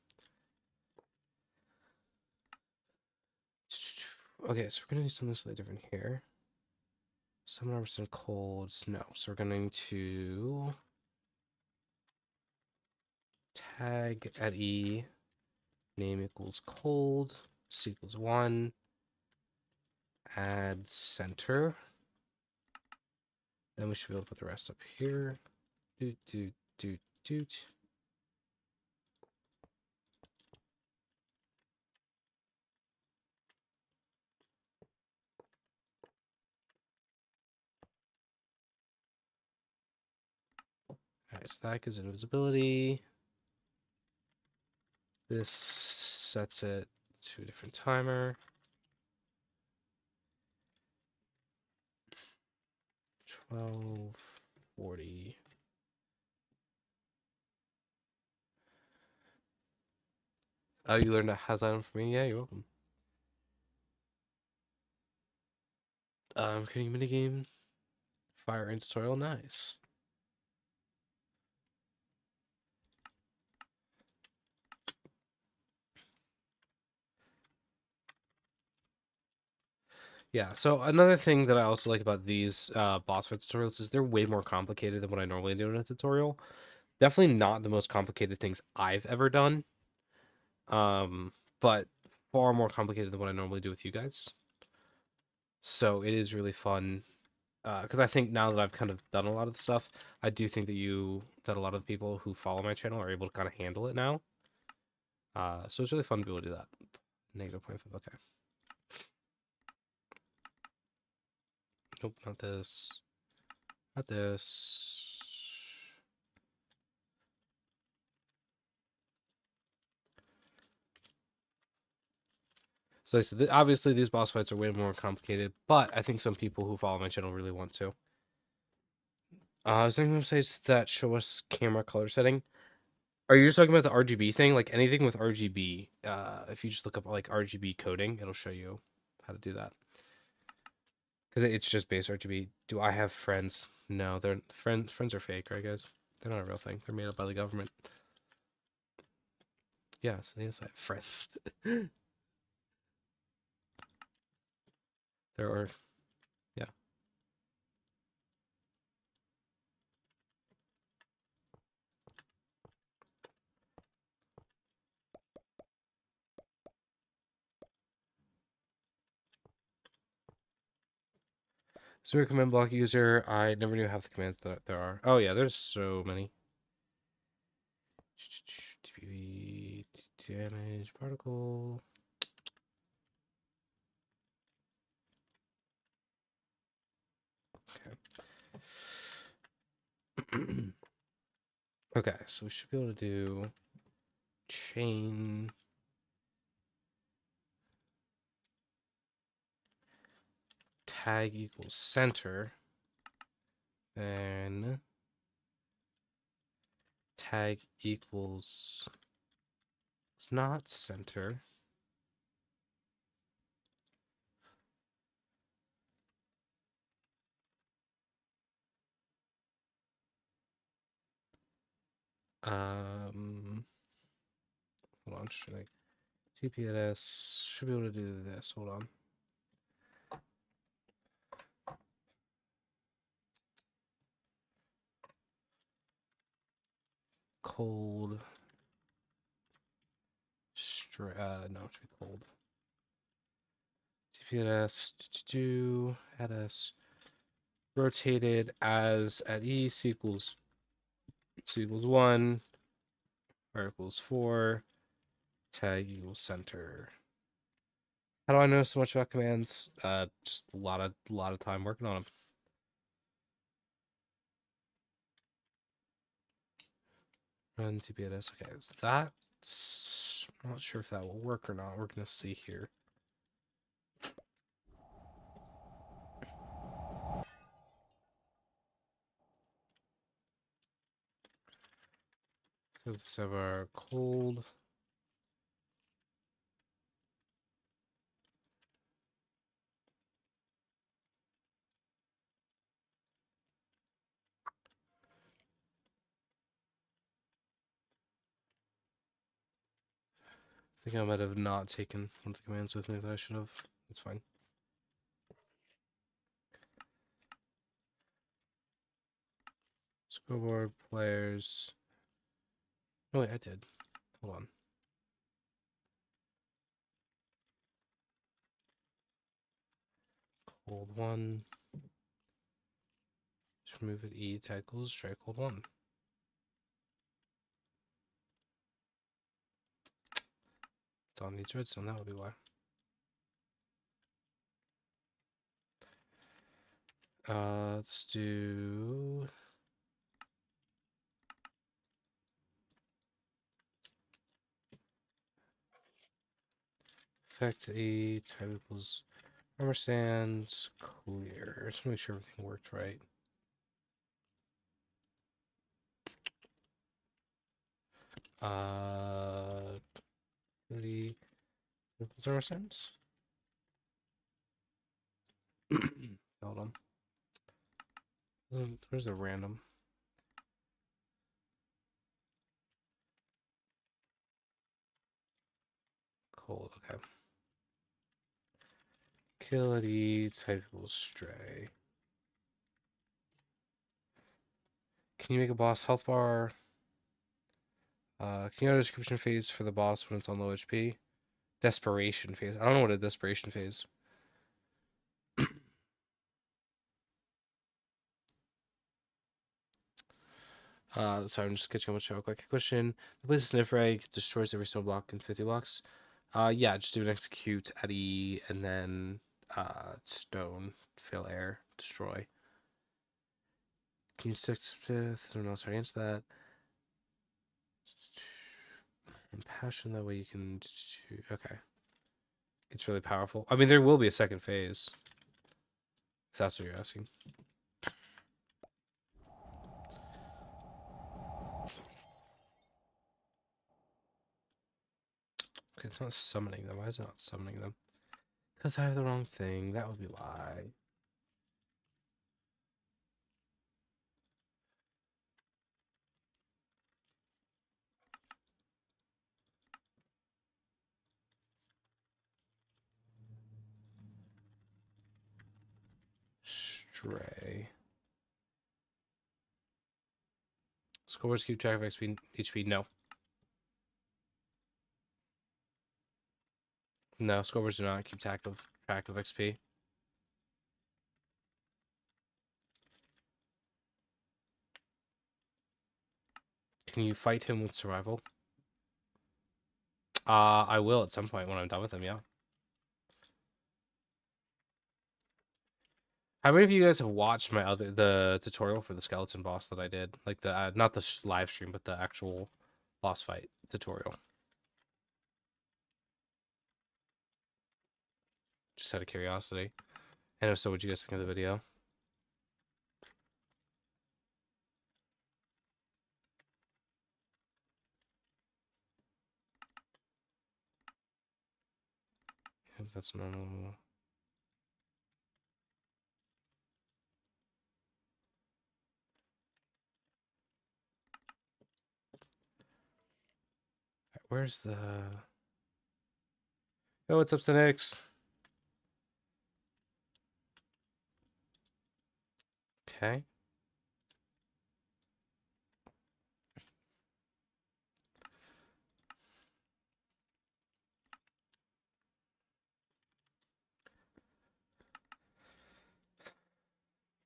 Okay, so we're gonna do something slightly different here. Summon armor and cold. No, so we're going to tag at E, name equals cold, C equals 1, add center. Then we should be able to put the rest up here. Doot, doot, doot, doot. Alright, so that gives invisibility. This sets it to a different timer. 12:40. Oh, you learned a has item from me? Yeah, you're welcome. Creating a minigame. Fire and tutorial. Nice. Yeah, so another thing that I also like about these boss fight tutorials is they're way more complicated than what I normally do in a tutorial. Definitely not the most complicated things I've ever done, um, but far more complicated than what I normally do with you guys. So it is really fun because I think now that I've kind of done a lot of the stuff, I do think that a lot of the people who follow my channel are able to kind of handle it now. So it's really fun to be able to do that. Negative 0.5, okay. Nope, not this. Not this. So I said, obviously these boss fights are way more complicated, but I think some people who follow my channel really want to. Is there any websites that show us camera color setting? Are you just talking about the RGB thing? Like anything with RGB, if you just look up like RGB coding, it'll show you how to do that. Because it's just base RGB. Do I have friends? No, they're friends are fake, right, guys? They're not a real thing. They're made up by the government. Yes, yes, I have friends. There are, yeah. So command block user. I never knew half the commands that there are. Oh yeah, there's so many. TPV damage particle. Okay. Okay, so we should be able to do chain tag equals center, then tag equals it's not center. Hold on, should I TPS should be able to do this. Hold on. Cold no, it should be cold. TPS do at s rotated as at e equals 1 r equals 4 tag equals center. How do I know so much about commands? Just a lot of time working on them. Run TPS. Okay, so that's I'm not sure if that will work or not. We're gonna see here. So let's have our cold. I think I might have not taken one of the commands with me that I should have. That's fine. Scoreboard players. Oh wait, I did. Hold on. Cold 1. Just remove it. E tag equals strike cold 1. Don needs redstone. That would be why. Let's do effect E type equals armor stands clear. Just make sure everything worked right. Really equals armor stands. Where's the random? Cold, okay. Kill it, eat, type will stray. Can you make a boss health bar? Can you have a description phase for the boss when it's on low HP? Desperation phase. I don't know what a desperation phase. Sorry, I'm just catching up with show. Quick question. The place a sniff rag destroys every stone block in 50 blocks. Yeah, just do an execute at E and then stone, fill air, destroy. Can you six fifth? I don't know, sorry, answer that. Impassion, that way you can. Okay. It's really powerful. I mean, there will be a second phase. If that's what you're asking. Okay, it's not summoning them. Why is it not summoning them? Because I have the wrong thing. That would be why. Stray. Scores keep track of XP, HP. No. No, scores do not keep track of XP. Can you fight him with survival? I will at some point when I'm done with him, yeah. How many of you guys have watched the tutorial for the skeleton boss that I did? Like the not the live stream, but the actual boss fight tutorial. Just out of curiosity. And if so, what'd you guys think of the video? If that's normal. Where's the... Oh, what's up, Cynics? Okay.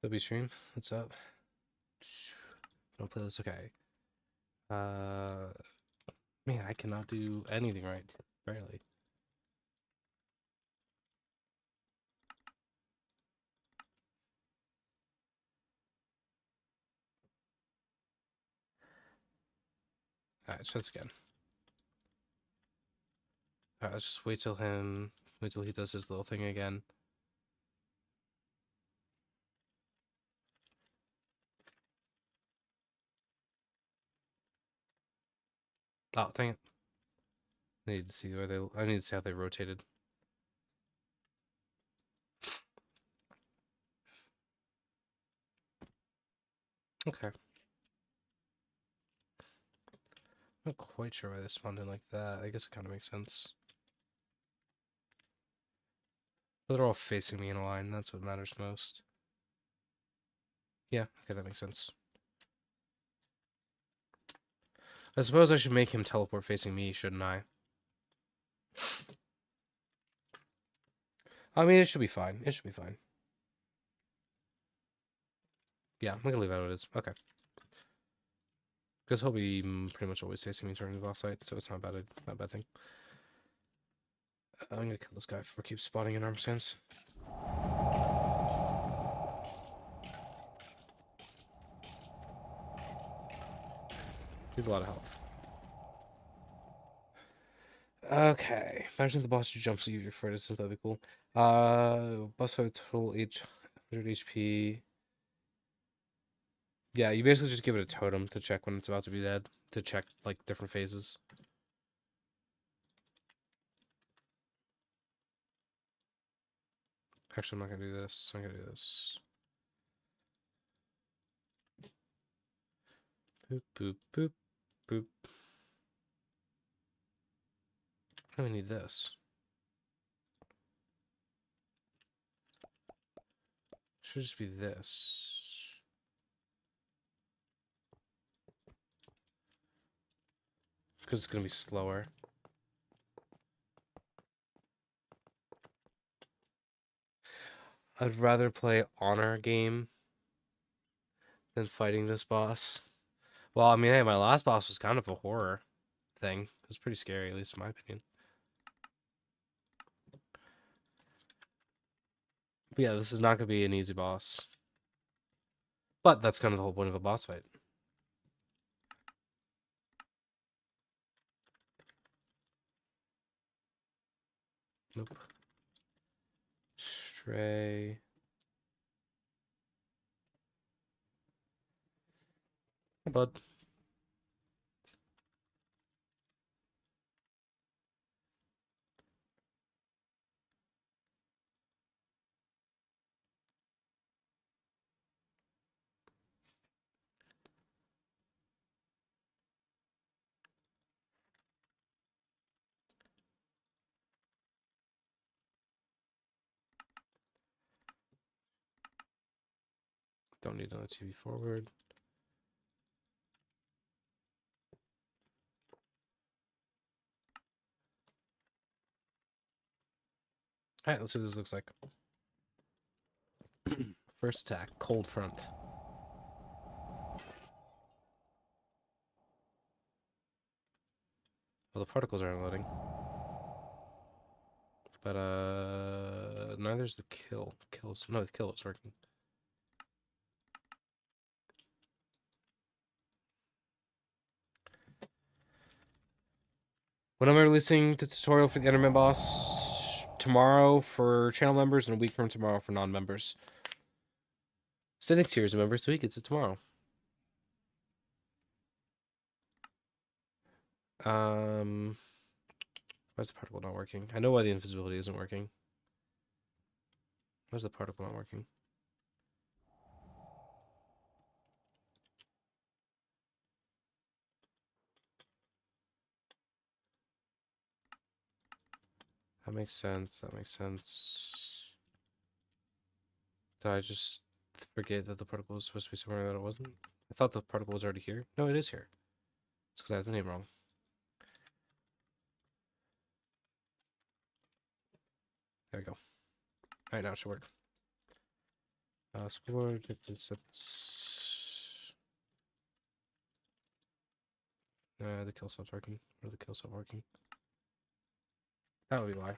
W stream, what's up? Don't play this, okay. Man, I cannot do anything right. Barely. Alright, so let's again. Alright, let's just wait till he does his little thing again. Oh, dang it. I need to see how they rotated. Okay. I'm not quite sure why they spawned in like that. I guess it kind of makes sense. But they're all facing me in a line. That's what matters most. Yeah, okay, that makes sense. I suppose I should make him teleport facing me, shouldn't I? I mean, it should be fine. It should be fine. Yeah, I'm gonna leave that as it is. Okay. Because he'll be pretty much always facing me during the boss fight, so it's not a bad thing. I'm gonna kill this guy before I keep spawning in arm stands. He's a lot of health. Okay. Imagine the boss jumps you for distance, that'd be cool. Boss fight total 100 HP. Yeah, you basically just give it a totem to check when it's about to be dead. To check, like, different phases. Actually, I'm not gonna do this. I'm gonna do this. Boop, boop, boop, boop. Why do we need this? Should just be this. Because it's going to be slower. I'd rather play Honor game than fighting this boss. Well, I mean, hey, my last boss was kind of a horror thing. It was pretty scary, at least in my opinion. But yeah, this is not going to be an easy boss. But that's kind of the whole point of a boss fight. Nope. Stray. Hey, bud. Don't need another TV forward. Alright, let's see what this looks like. First attack, cold front. Well, the particles aren't loading. But, neither's the kill. No, the kill is working. When am I releasing the tutorial for the Enderman boss? Tomorrow for channel members and a week from tomorrow for non-members. Sending tiers of members, so he gets it tomorrow. Why is the particle not working? I know why the invisibility isn't working. Why is the particle not working? That makes sense. That makes sense. Did I just forget that the particle was supposed to be somewhere that it wasn't? I thought the particle was already here. No, it is here. It's because I have the name wrong. There we go. Alright, now it should work. Score, objective sets. The kill stop's working. Or the kill stop working. That would be why.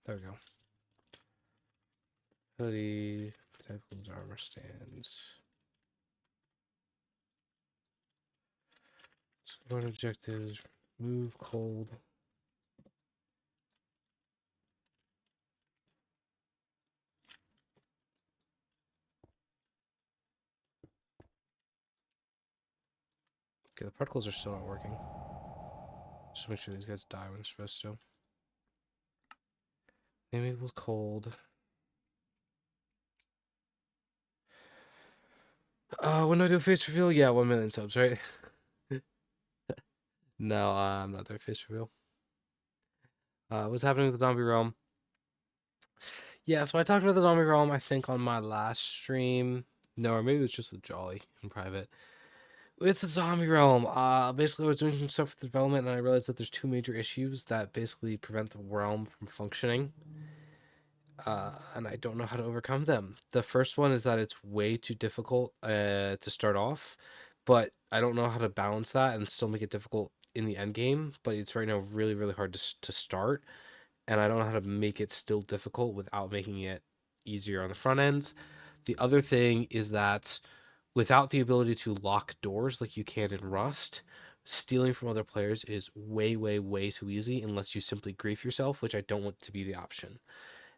There we go. Ability, typicals, armor stands. Score objectives, move cold. Okay, the particles are still not working. Just make sure these guys die when they're supposed to. Name equals cold. When do I do a face reveal? Yeah, 1 million subs, right? No, I'm not doing face reveal. What's happening with the zombie realm? Yeah, so I talked about the zombie realm, I think, on my last stream. No, or maybe it was just with Jolly in private. With the zombie realm, basically I was doing some stuff with the development and I realized that there's two major issues that basically prevent the realm from functioning. And I don't know how to overcome them. The first one is that it's way too difficult to start off, but I don't know how to balance that and still make it difficult in the end game. But it's right now really, really hard to start, and I don't know how to make it still difficult without making it easier on the front end. The other thing is that without the ability to lock doors like you can in Rust, stealing from other players is way, way, way too easy unless you simply grief yourself, which I don't want to be the option.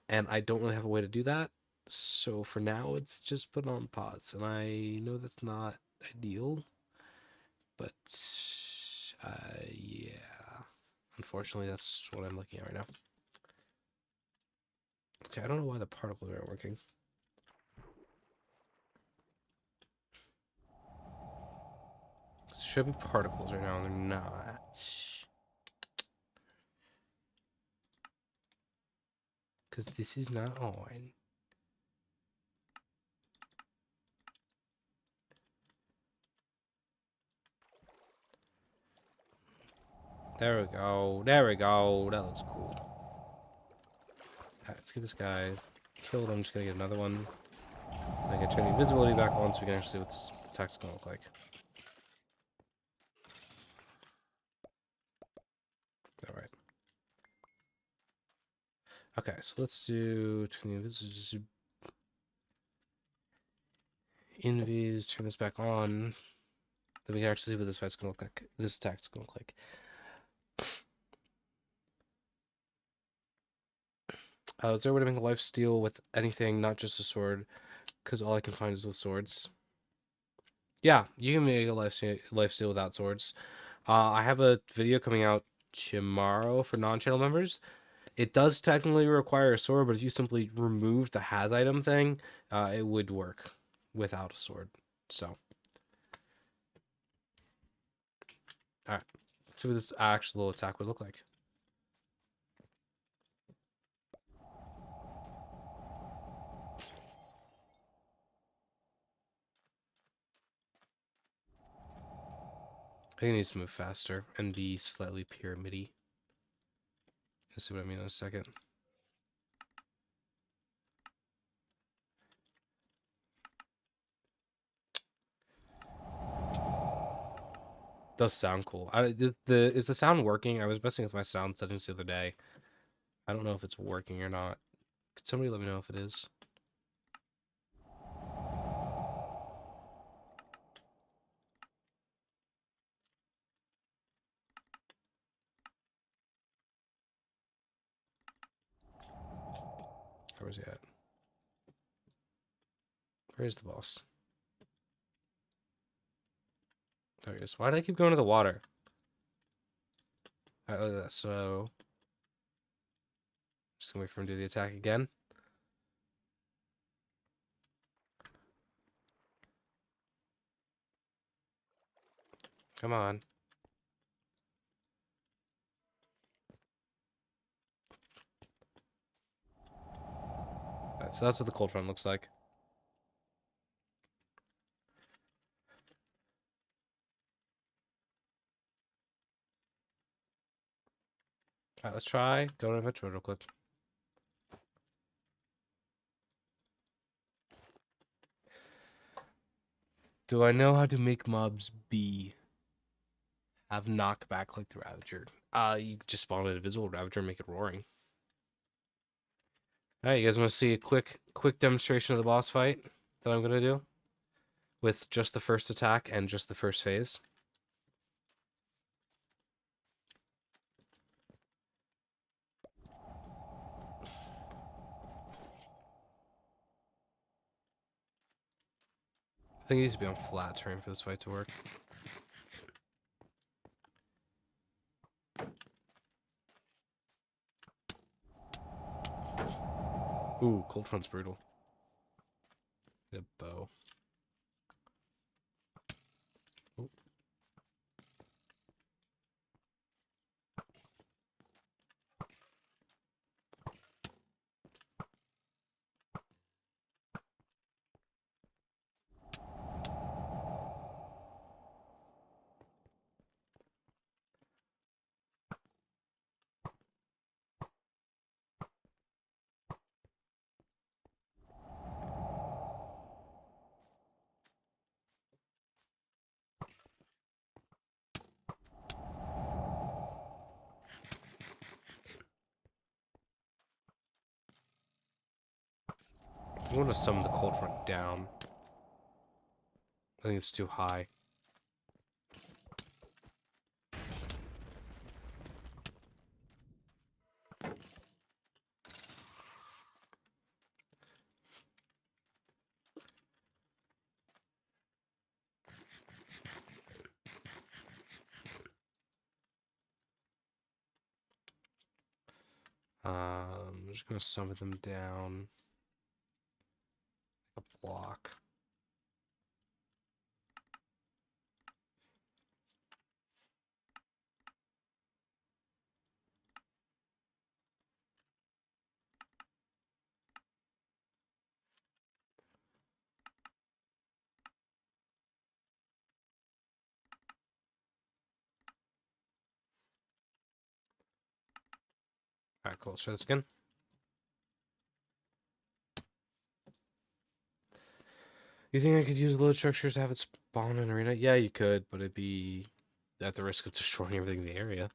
And I don't really have a way to do that. So for now, it's just put on pause. And I know that's not ideal, but yeah. Unfortunately, that's what I'm looking at right now. Okay, I don't know why the particles aren't working. should be particles right now, and they're not. Because this is not on. There we go. There we go. That looks cool. Alright, let's get this guy killed. I'm just gonna get another one. I can turn the invisibility back on so we can actually see what this attack's gonna look like. Alright. Okay, so let's do turn the invis, turn this back on. Then we can actually see what this fight's gonna look like. This attack's gonna look like. Is there a way to make a life steal with anything, not just a sword? Because all I can find is with swords. Yeah, you can make a life steal without swords. I have a video coming out tomorrow for non-channel members. It does technically require a sword, but if you simply remove the has item thing, it would work without a sword. So, all right, let's see what this actual attack would look like. I think it needs to move faster and be slightly pyramidy. You'll see what I mean in a second. Does sound cool. Is the sound working? I was messing with my sound settings the other day. I don't know if it's working or not. Could somebody let me know if it is? Where's he at? Where's the boss? There he is. Why did I keep going to the water? Alright, look at that. So, just gonna wait for him to do the attack again. Come on. Alright, so that's what the cold front looks like. Alright, let's try go to inventory real quick. Do I know how to make mobs have knockback like the Ravager? You just spawn an invisible Ravager and make it roaring. Alright, you guys want to see a quick demonstration of the boss fight that I'm gonna do? With just the first attack and just the first phase. I think it needs to be on flat terrain for this fight to work. Ooh, cold front's brutal. Get a bow. Ooh. I want to summon the cold front down. I think it's too high. I'm just gonna summon them down a block. Alright, cool. Let's try this again. You think I could use load structures to have it spawn in arena? Yeah, you could, but it'd be at the risk of destroying everything in the area.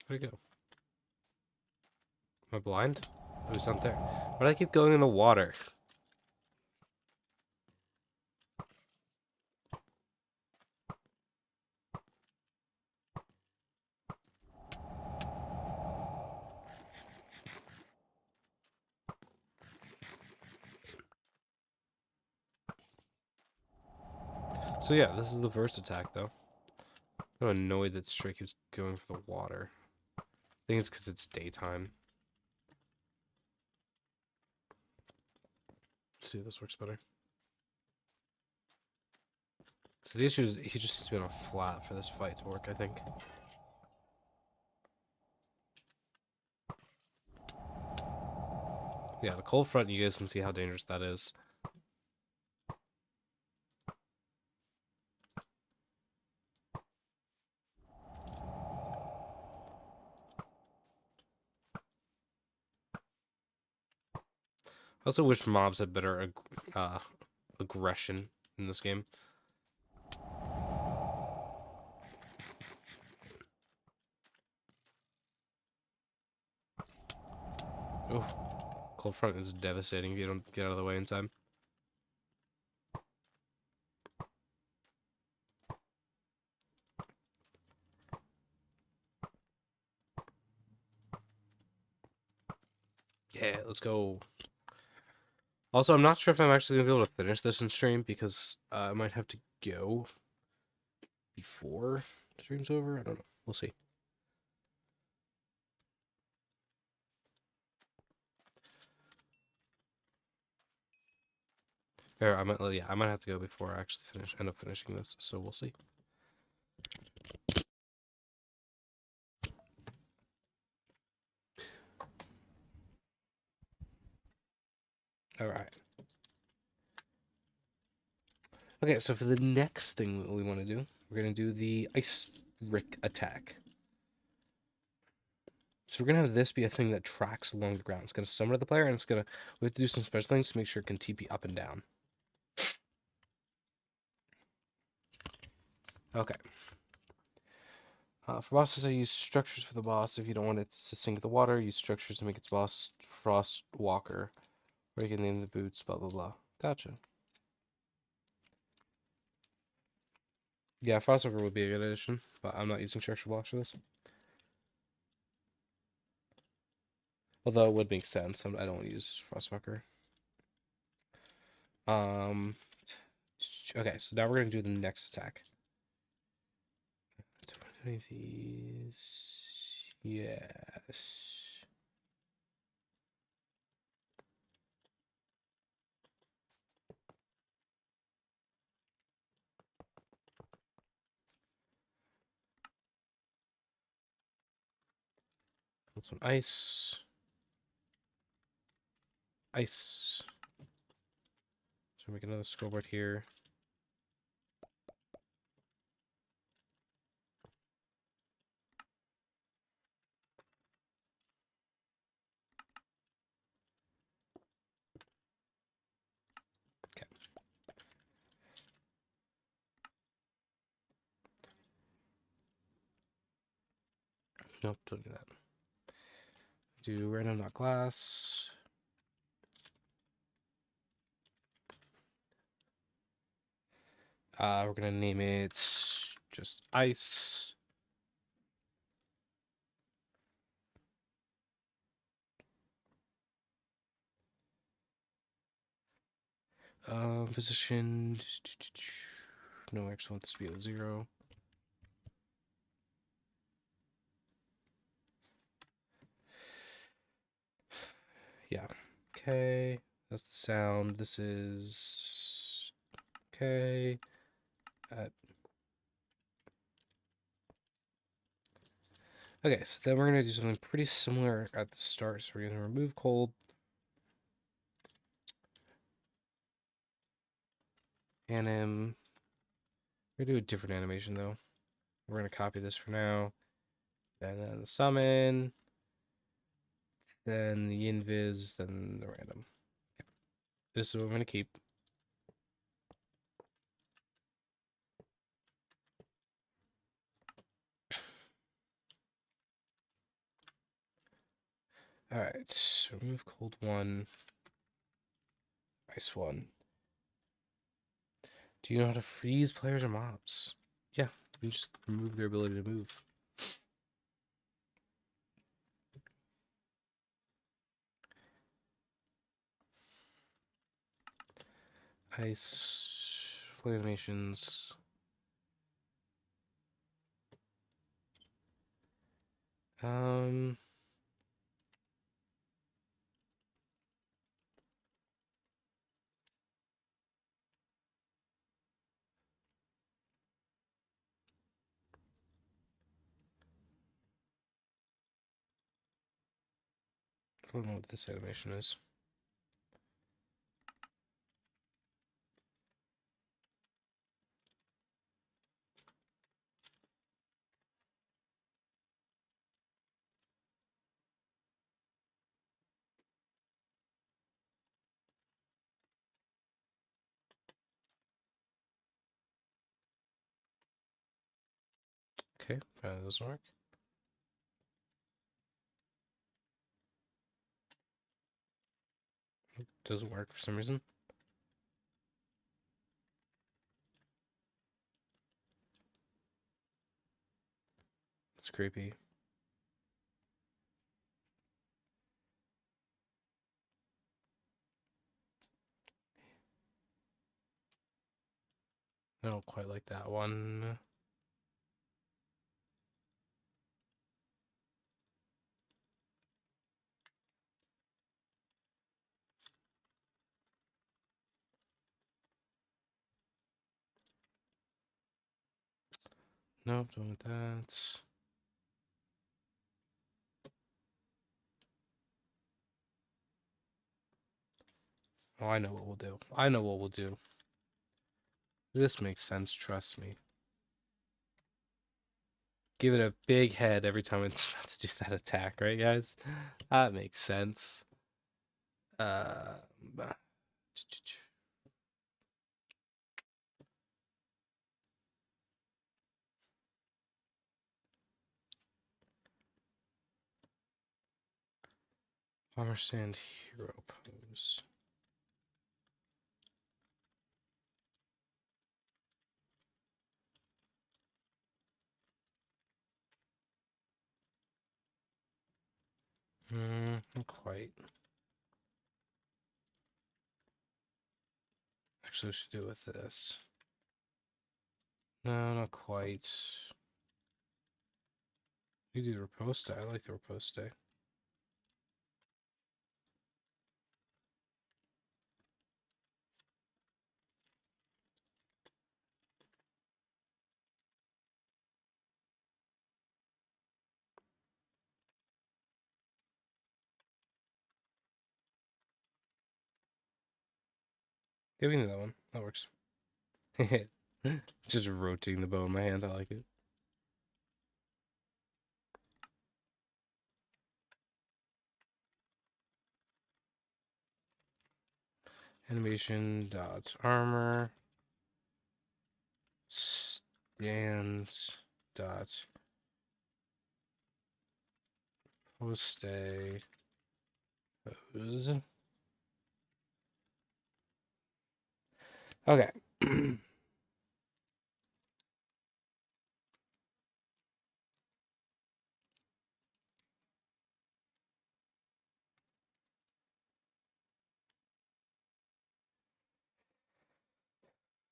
Where'd it go? Am I blind? Oh, he's not there. Why do I keep going in the water? So yeah, this is the first attack, though. I'm annoyed that Stray keeps going for the water. I think it's because it's daytime. Let's see if this works better. So the issue is he just needs to be on a flat for this fight to work, I think. Yeah, the cold front, you guys can see how dangerous that is. I also wish mobs had better aggression in this game. Oh, cold front is devastating if you don't get out of the way in time. Yeah, let's go. Also, I'm not sure if I'm actually going to be able to finish this in stream because I might have to go before stream's over. I don't know. We'll see. Or I might, yeah, I might have to go before I actually end up finishing this. So we'll see. All right. Okay, so for the next thing that we want to do, we're going to do the Ice Rick attack. So we're going to have this be a thing that tracks along the ground. It's going to summon the player, and we have to do some special things to make sure it can TP up and down. Okay. For bosses, I use structures for the boss. If you don't want it to sink the water, use structures to make its boss Frost Walker. Or you can name the boots, blah, blah, blah. Gotcha. Yeah, Frost Walker would be a good addition, but I'm not using structure blocks for this. Although it would make sense. I don't want to use Frostwalker. Okay, so now we're gonna do the next attack. These, yes. That's one ice. Ice. So make another scoreboard here. Okay. Nope, don't do that. Do random not glass. We're gonna name it just ice. Position. No, I actually want this to be a 0. Yeah. Okay. That's the sound. This is okay. Uh, okay, so then we're gonna do something pretty similar at the start. So we're gonna remove cold. Anim. We're gonna do a different animation though. We're gonna copy this for now. And then the summon. Then the invis. Then the random. This is what I'm gonna keep. Alright, so remove cold one. Ice one. Do you know how to freeze players or mobs? Yeah, you just remove their ability to move. Ice play animations. Um, I don't know what this animation is. Okay, that doesn't work. It doesn't work for some reason. It's creepy. I don't quite like that one. Nope, don't want that. Oh, I know what we'll do. I know what we'll do. This makes sense, trust me. Give it a big head every time it's about to do that attack, right, guys? That makes sense. Uh, Armor stand hero pose. Not quite. Actually, we should do it with this. No, not quite. You do the riposte. I like the riposte. Yeah, we can do that one. That works. Just rotating the bow in my hand. I like it. Animation dot armor stands dot poste pose. Okay.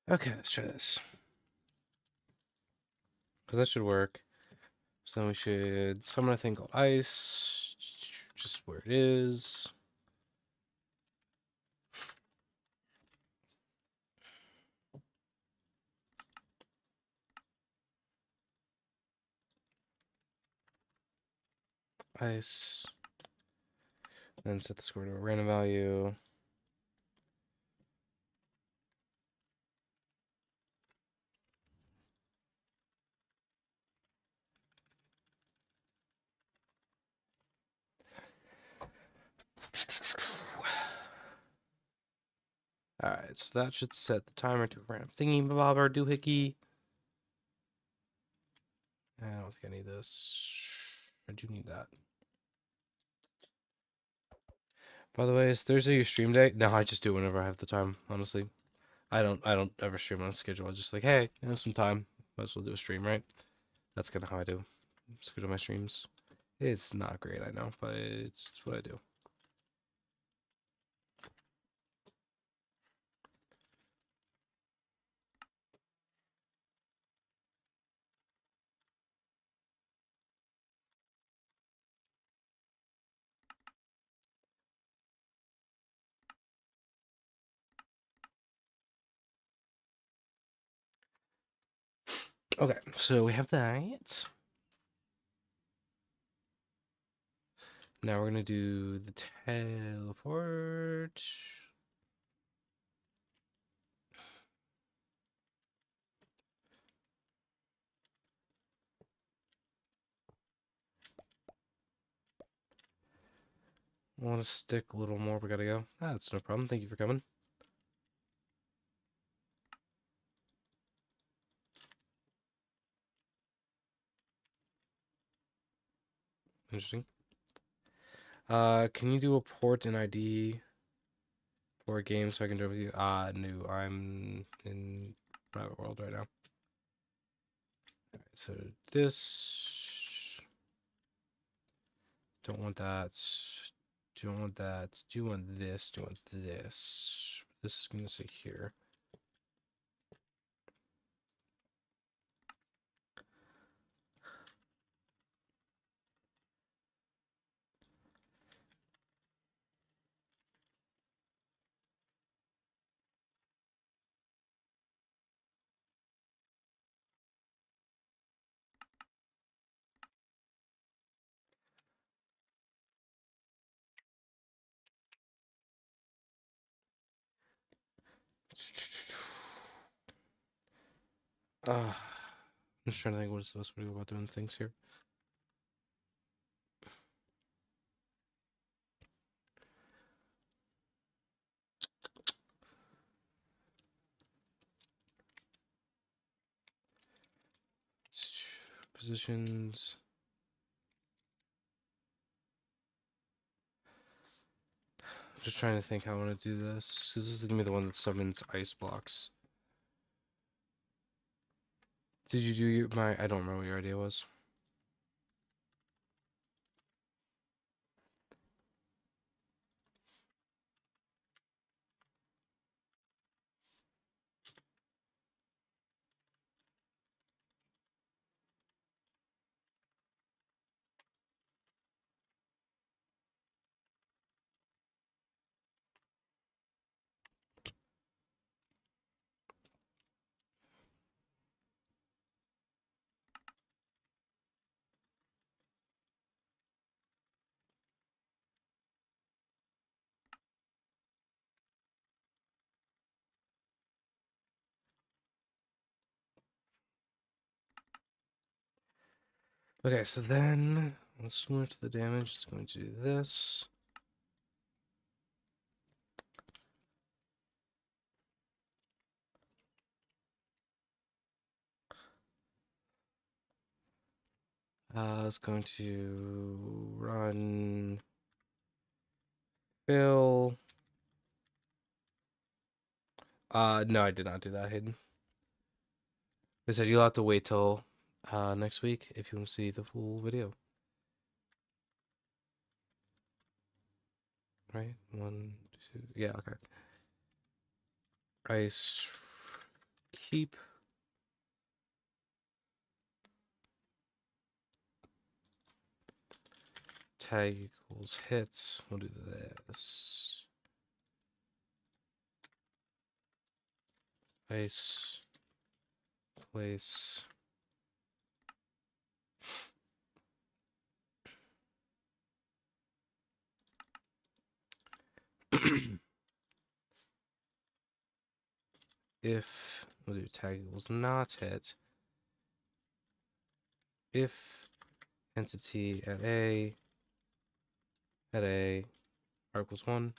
Okay, let's try this. Because that should work. So we should summon a thing called ice. Just where it is. ice, then set the score to a random value. Alright, so that should set the timer to a random thingy bobber doohickey. I don't think I need this. I do need that. By the way, is Thursday your stream day? No, I just do it whenever I have the time, honestly. I don't ever stream on a schedule. I just like, hey, I have some time. Might as well do a stream, right? That's kind of how I do. Schedule my streams. It's not great, I know, but it's what I do. Okay, so we have that. Now we're gonna do the teleport. I want to stick a little more. We gotta go. That's no problem. Thank you for coming. Interesting. Can you do a port and ID for a game so I can join with you? No, I'm in private world right now. Alright, so this. Don't want that. Don't want that. Do want this. Do want this. This is gonna say here. I'm just trying to think what is the best way to go about doing things here. Positions. I'm just trying to think how I want to do this. Because this is going to be the one that summons ice blocks. Did you do my... I don't remember what your idea was. Okay, so then... Let's move to the damage. It's going to do this. It's going to run... Fill... no, I did not do that, Hayden. I said you'll have to wait till next week if you want to see the full video. Right? 1, 2... Yeah, okay. Ice... Keep... Tag equals hits. We'll do this. Ice... Place... If we'll do tag equals not hit, if entity at A r equals 1.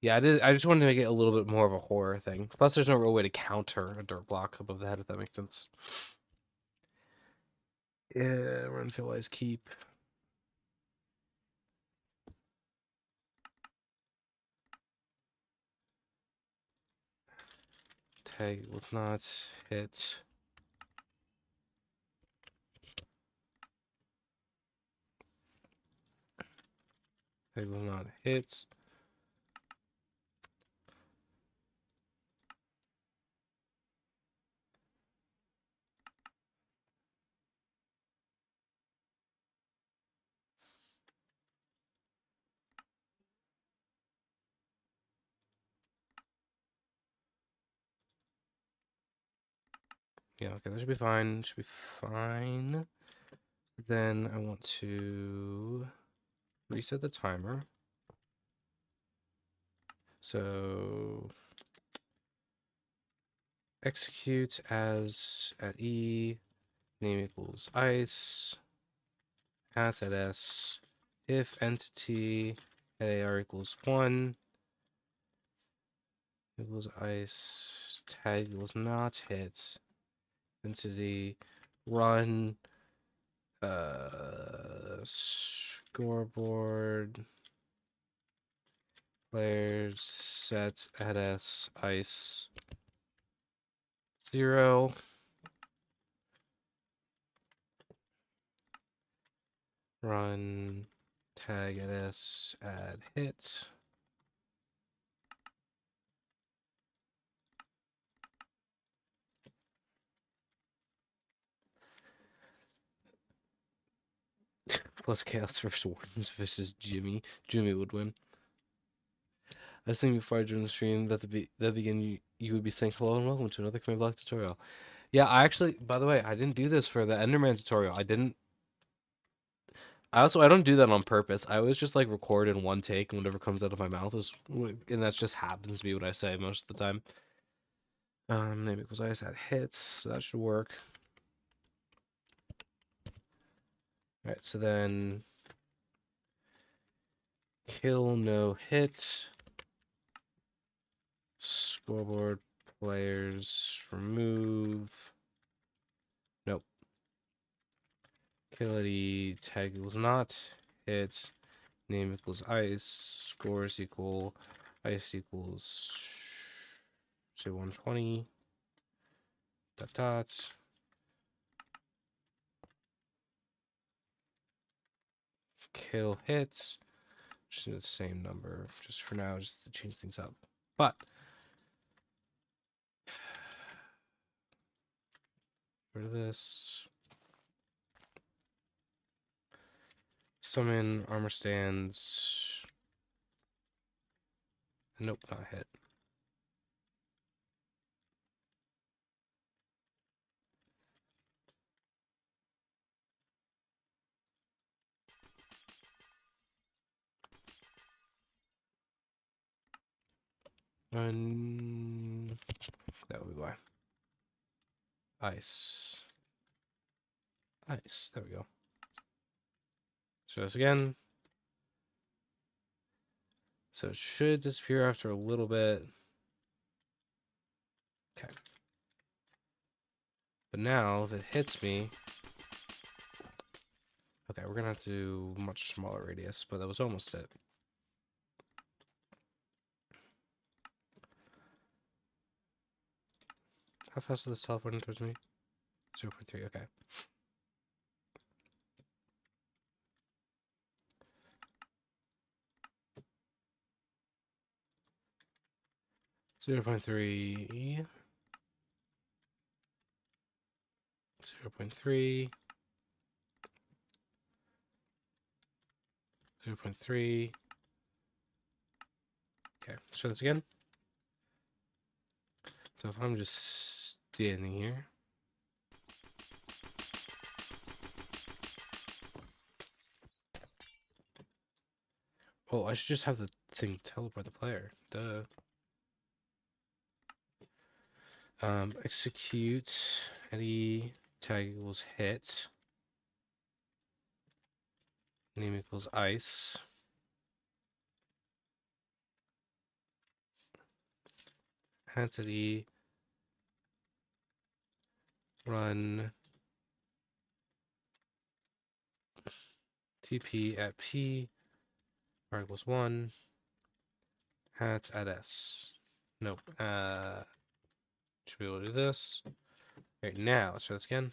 Yeah, I just wanted to make it a little bit more of a horror thing. Plus, there's no real way to counter a dirt block above the head, if that makes sense. Yeah, run filize keep. Tag will not hit. Tag will not hit. Yeah, okay, that should be fine. Should be fine. Then I want to reset the timer. So execute as at E, name equals ice, at S, if entity at AR equals 1, equals ice, tag equals not hit, entity, run, scoreboard, players, set at S, ice, 0, run, tag at S, add hit. Plus Chaos versus Wardens versus Jimmy. Jimmy would win. I was thinking before I joined the stream that the beginning you would be saying hello and welcome to another Command Block tutorial. Yeah, I actually, by the way, I didn't do this for the Enderman tutorial. I don't do that on purpose. I always just like record in one take, and whatever comes out of my mouth is, and that just happens to be what I say most of the time. Name equals ice had hits, so that should work. All right, so then kill no hits. Scoreboard players remove. Nope. Killity tag equals not hit. Name equals ice. Scores equal ice equals say 120. Dot dot. Kill hits. Just the same number. Just for now, just to change things up. But rid of this. Summon armor stands. Nope, not hit. And that would be why. Ice. Ice. There we go. So this again. So it should disappear after a little bit. Okay. But now, if it hits me... Okay, we're going to have to do much smaller radius, but that was almost it. How fast is this teleporting towards me? 0.3, okay. Zero 0.3, 0.3, 0.3. Okay, let's try this again. So if I'm just standing here, Oh, I should just have the thing teleport the player. Duh. Execute any tag equals hit. Name equals ice. Entity run TP at P r equals 1 hat at S. Nope. Should be able to do this. Right now, let's try this again.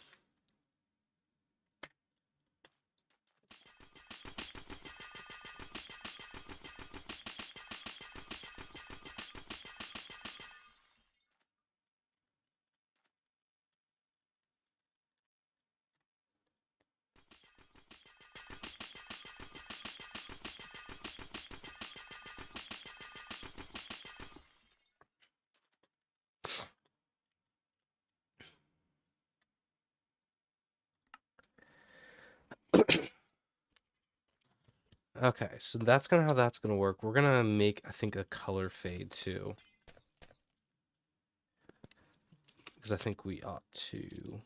Okay, so that's gonna how that's gonna work. We're gonna make, I think, a color fade too, because I think we ought to.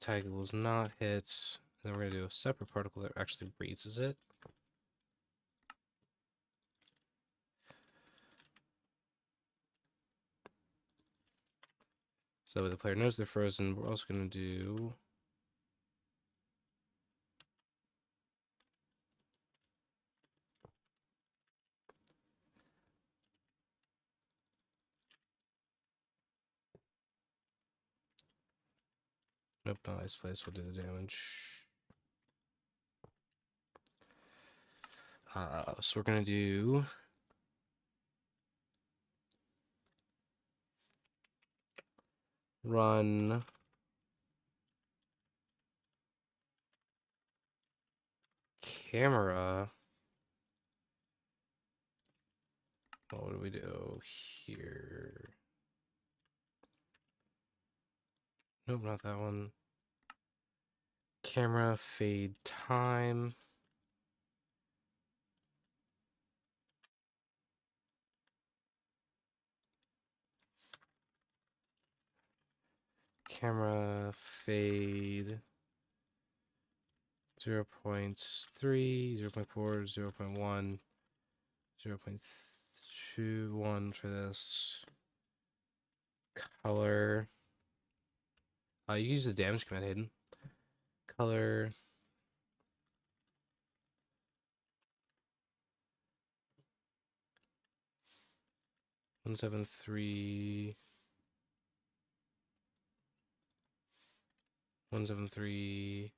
Tag equals not hit. Then we're gonna do a separate particle that actually raises it. So the player knows they're frozen. We're also gonna do nope, not ice place. We'll do the damage. So we're gonna do run camera. What do we do here? Nope, not that one. Camera fade time. Camera fade 0.3, 0.4, 0.1, 0.21 for this. Color. You use the damage command hidden. Color. One seven three 173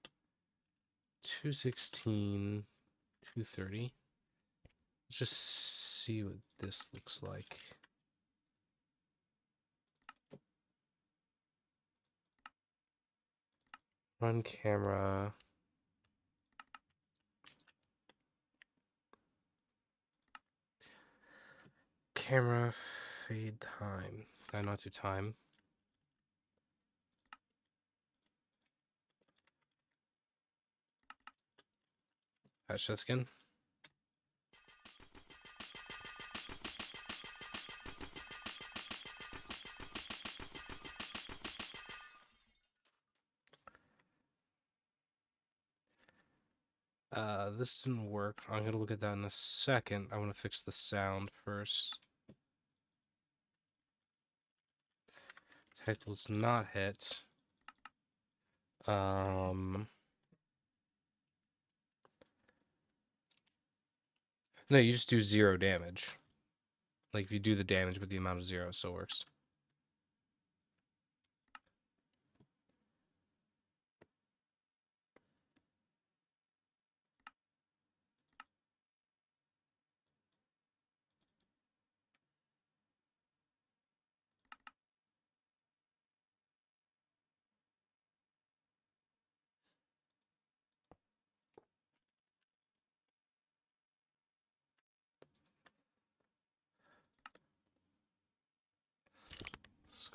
216 230. Let's just see what this looks like. Run camera. Camera fade time. Did I not do time? Patch that again. This didn't work. I'm gonna look at that in a second. I want to fix the sound first. Title's not hit. No, you just do 0 damage. Like if you do the damage with the amount of 0, it still works.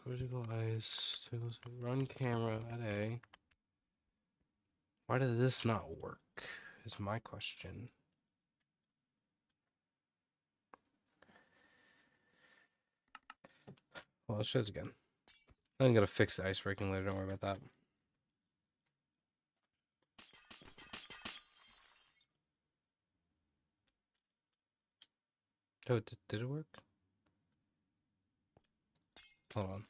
Vertical ice. Run camera at A. Why did this not work? Is my question. Well, let's try this again. I'm gonna fix the ice breaking later. Don't worry about that. Oh, did it work? Hold on.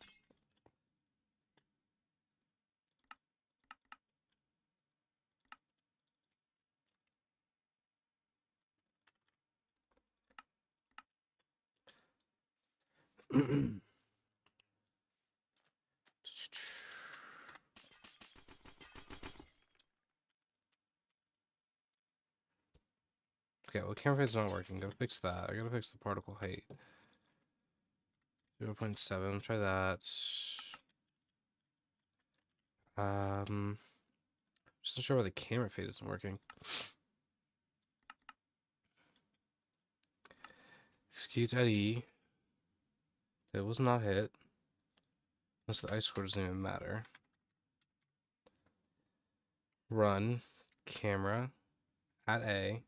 Okay, well, the camera feed's not working. Gotta fix that. I gotta fix the particle height. 0.7. Try that. Just not sure why the camera fade isn't working. Execute at E. That was not hit. Unless the ice score doesn't even matter. Run. Camera. At A.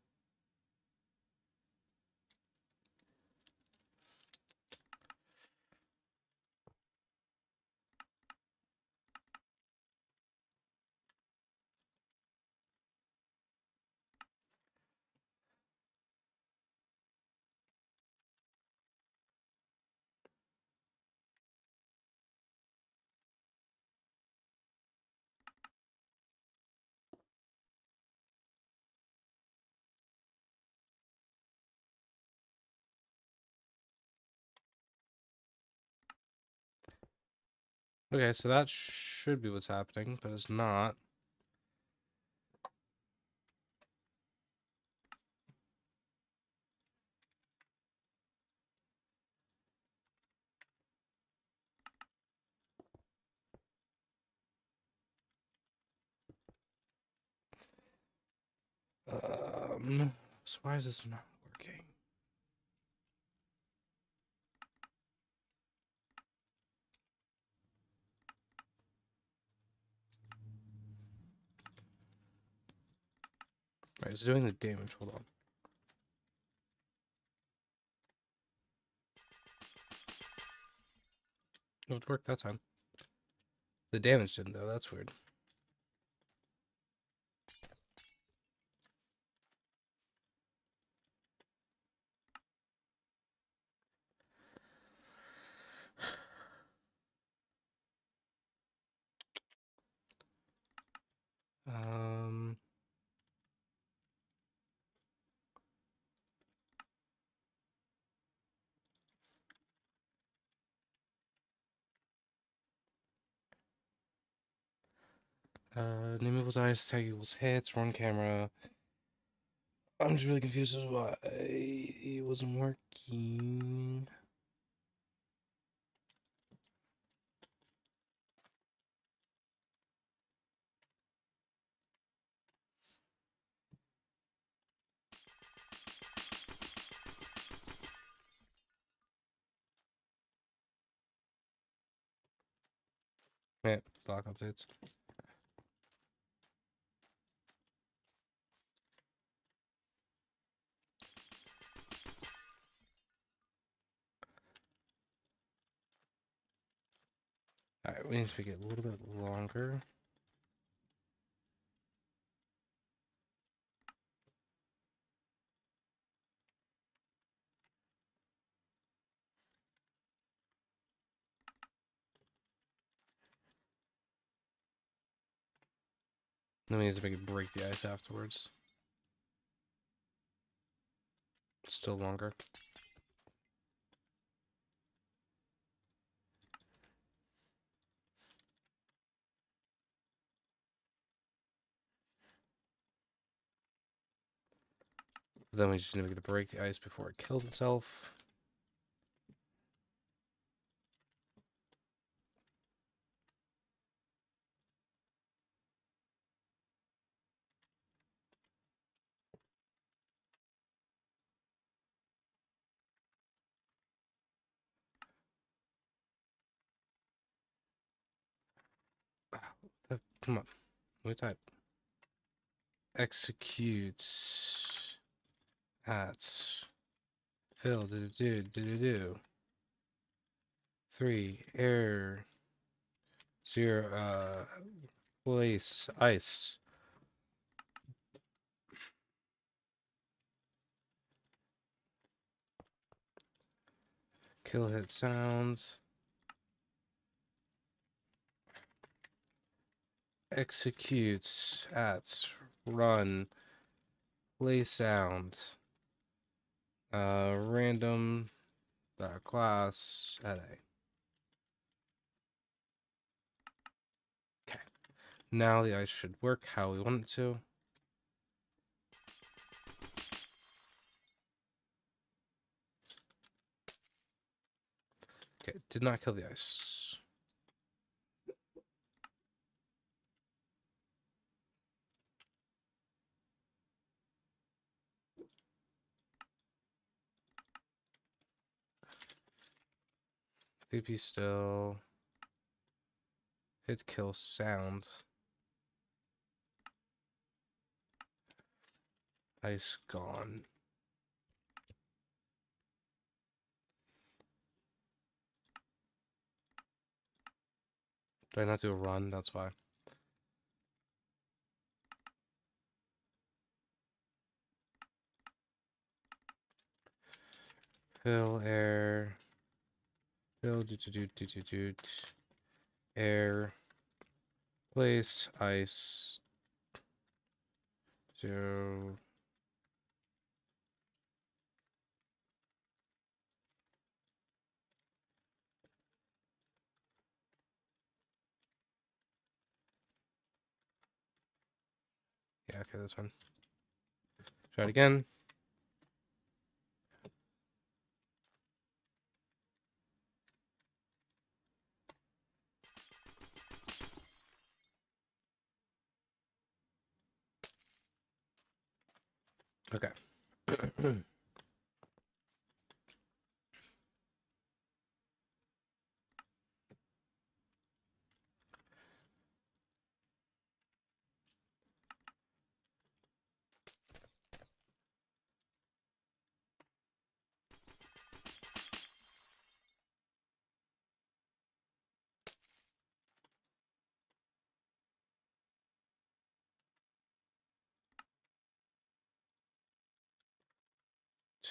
Okay, so that should be what's happening, but it's not. So why is this not working? Right, it's doing the damage. Hold on. No, it worked that time. The damage didn't, though. That's weird. Um... Name equals ice, tag equals hits, run camera. I'm just really confused as to why it wasn't working. Yeah, block updates. Alright, we need to make it a little bit longer. Then we need to make it break the ice afterwards. Still longer. Then we just need to make it break the ice before it kills itself. Come on. Let me type. Executes at fill do 3 error 0 place ice kill hit sounds executes at run play sound random class at a. Okay, now the ice should work how we want it to. Okay, did not kill the ice. PP still. Hit kill sound. Ice gone. Did I not do a run? That's why. Fill air. Fill do air. Place ice. 0. Yeah, okay, this one. Try it again. Okay.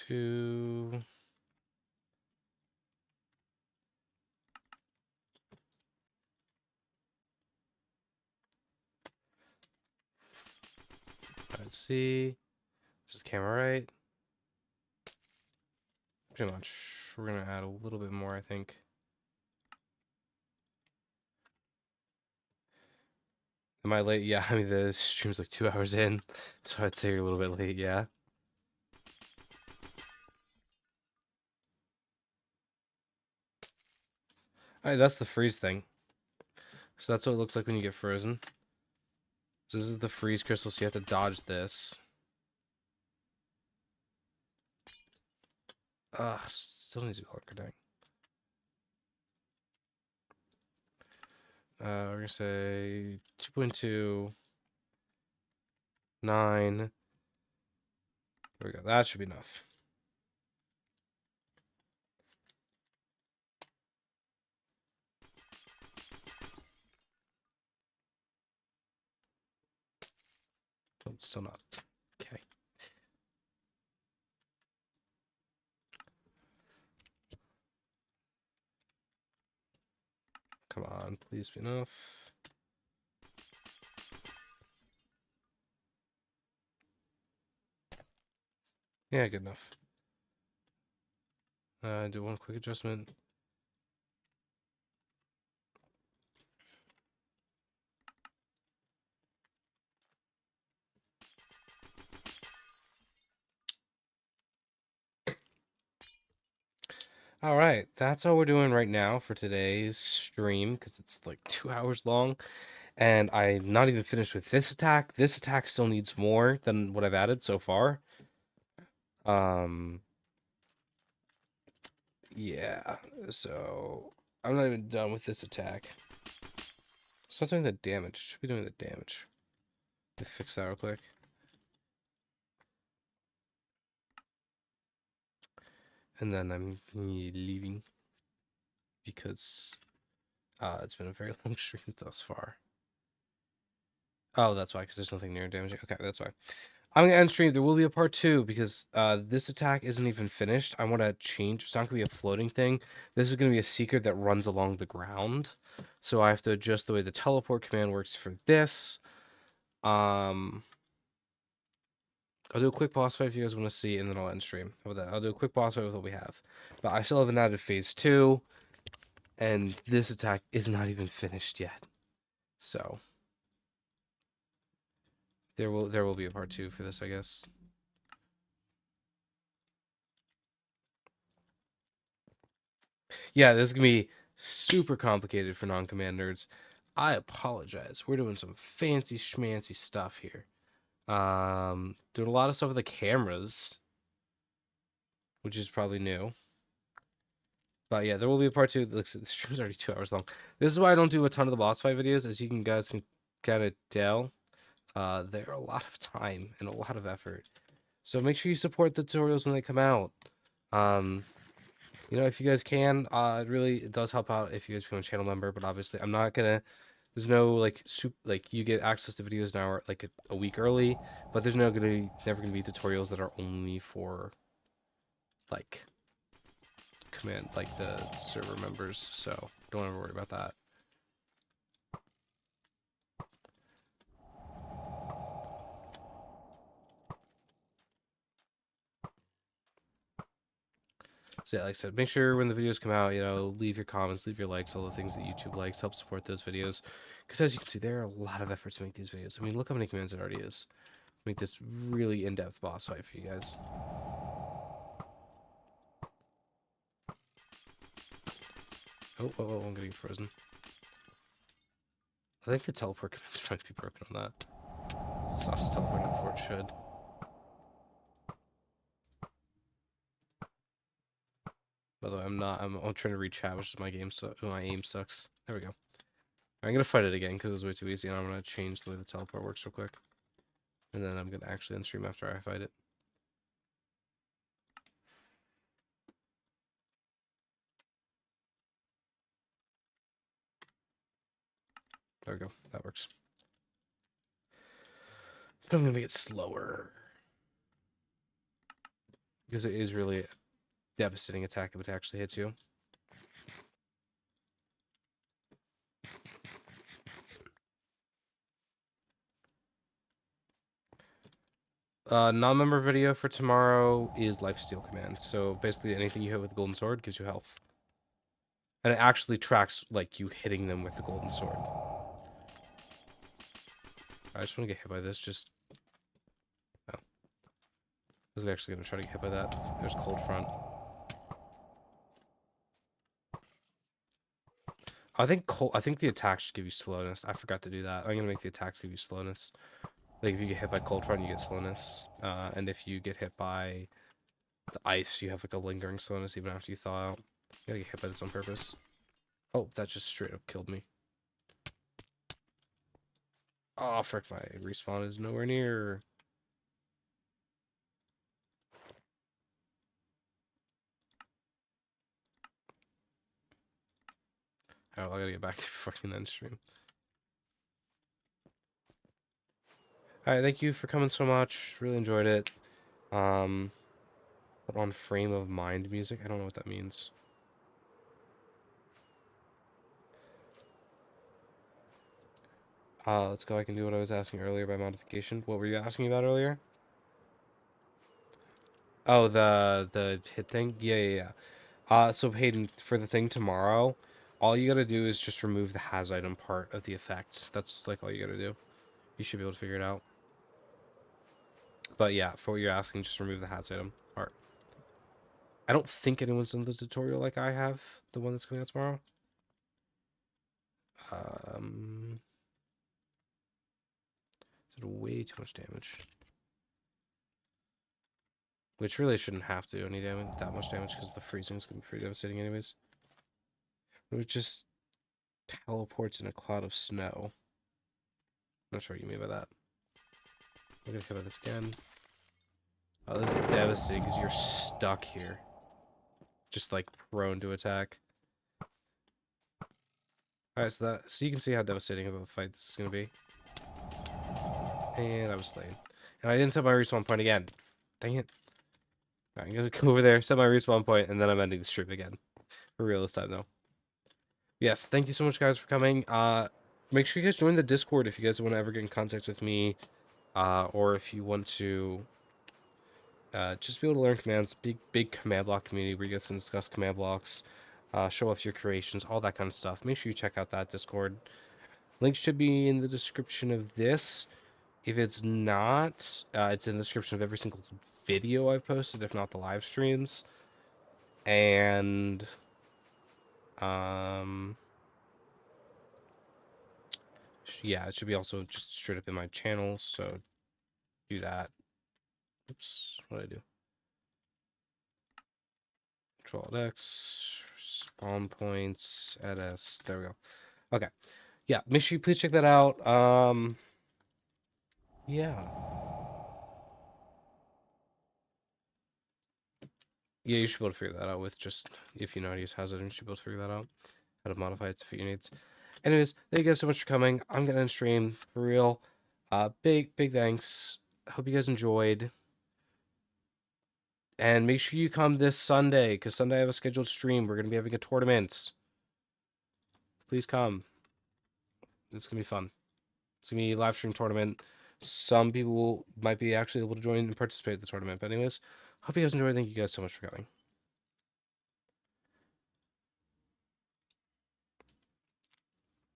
Two. Let's see. Is the camera right? Pretty much. We're gonna add a little bit more, I think. Am I late? Yeah, I mean the stream's like 2 hours in, so I'd say you're a little bit late. Yeah. Alright, that's the freeze thing. So that's what it looks like when you get frozen. So this is the freeze crystal, so you have to dodge this. Still needs to be longer, dang. We're gonna say 2.2 9. There we go. That should be enough. Oh, it's still not. Okay. Come on, please be enough. Yeah, good enough. Do one quick adjustment. All right, that's all we're doing right now for today's stream because it's like 2 hours long, and I'm not even finished with this attack. This attack still needs more than what I've added so far. Yeah, so I'm not even done with this attack. It's not doing the damage. It should be doing the damage. Let me fix that real quick. And then I'm leaving because it's been a very long stream thus far. Oh, that's why, because there's nothing near damaging. Okay, that's why. I'm gonna end stream. There will be a part 2 because this attack isn't even finished. I want to change. It's not gonna be a floating thing. This is gonna be a secret that runs along the ground. So I have to adjust the way the teleport command works for this. I'll do a quick boss fight if you guys want to see, and then I'll end stream. How about that? I'll do a quick boss fight with what we have. But I still haven't added phase 2, and this attack is not even finished yet. So there will be a part 2 for this, I guess. Yeah, this is gonna be super complicated for non-command nerds. I apologize. We're doing some fancy schmancy stuff here. Doing a lot of stuff with the cameras, which is probably new. But yeah, there will be a part 2. Looks, the stream's already 2 hours long. This is why I don't do a ton of the boss fight videos, as you guys can kind of tell. They're a lot of time and a lot of effort. So make sure you support the tutorials when they come out. You know, if you guys can, it does help out if you guys become a channel member. But obviously, I'm not gonna. There's no like you get access to videos now like a week early, but there's never gonna be tutorials that are only for like command like the server members. So don't ever worry about that. So yeah, like I said, make sure when the videos come out, you know, leave your comments, leave your likes, all the things that YouTube likes, help support those videos. Because as you can see, there are a lot of effort to make these videos. I mean, look how many commands it already is. Make this really in-depth boss fight for you guys. Oh, I'm getting frozen. I think the teleport command's might be broken on that. It stops teleporting before it should. By the way, I'm trying to read chat, which is my game, so my aim sucks. There we go. I'm gonna fight it again because it was way too easy, and I'm gonna change the way the teleport works real quick. And then I'm gonna actually end stream after I fight it. There we go. That works. But I'm gonna make it slower. Because it is really a devastating attack if it actually hits you. Non-member video for tomorrow is lifesteal command. So basically anything you hit with the golden sword gives you health. And it actually tracks like you hitting them with the golden sword. I just want to get hit by this, just... Oh. I was actually going to try to get hit by that. There's cold front. I think the attacks should give you slowness. I forgot to do that. I'm going to make the attacks give you slowness. Like, if you get hit by cold front, you get slowness. And if you get hit by the ice, you have, like, a lingering slowness even after you thaw out. You gotta get hit by this on purpose. Oh, that just straight up killed me. Oh, frick, my respawn is nowhere near. Oh, I gotta get back to fucking end stream. Alright, thank you for coming so much. Really enjoyed it. Put on frame of mind music. I don't know what that means. Let's go. I can do what I was asking earlier by modification. What were you asking about earlier? Oh, the hit thing? Yeah. So Hayden, for the thing tomorrow, all you gotta do is just remove the has item part of the effects. That's like all you gotta do. You should be able to figure it out. But yeah, for what you're asking, just remove the has item part. I don't think anyone's done the tutorial like I have, the one that's coming out tomorrow. Did way too much damage. Which really shouldn't have to do any damage, that much damage, because the freezing is going to be pretty devastating anyways. It was just teleports in a cloud of snow. Not sure what you mean by that. We're gonna cover this again. Oh, this is devastating because you're stuck here. Just like prone to attack. Alright, so you can see how devastating of a fight this is gonna be. And I was slain. And I didn't set my respawn point again. Dang it. Right, I'm gonna go over there, set my respawn point, and then I'm ending the stream again. For real this time though. Yes, thank you so much guys for coming. Make sure you guys join the Discord if you guys want to ever get in contact with me. Or if you want to just be able to learn commands, big command block community where you guys can discuss command blocks, show off your creations, all that kind of stuff. Make sure you check out that Discord. Link should be in the description of this. If it's not, it's in the description of every single video I've posted, if not the live streams. And yeah, it should be also just straight up in my channel, so do that. Oops, what did I do? Control X, spawn points, add S, there we go. Okay, yeah, make sure you please check that out. Yeah. Yeah, you should be able to figure that out with just, if you know how to use Hazard, you should be able to figure that out. How to modify it to fit your needs. Anyways, thank you guys so much for coming. I'm gonna end stream, for real. Big thanks. Hope you guys enjoyed. And make sure you come this Sunday, because Sunday I have a scheduled stream. We're gonna be having a tournament. Please come. It's gonna be fun. It's gonna be a live stream tournament. Some people might be actually able to join and participate in the tournament. But anyways, hope you guys enjoyed. Thank you guys so much for coming.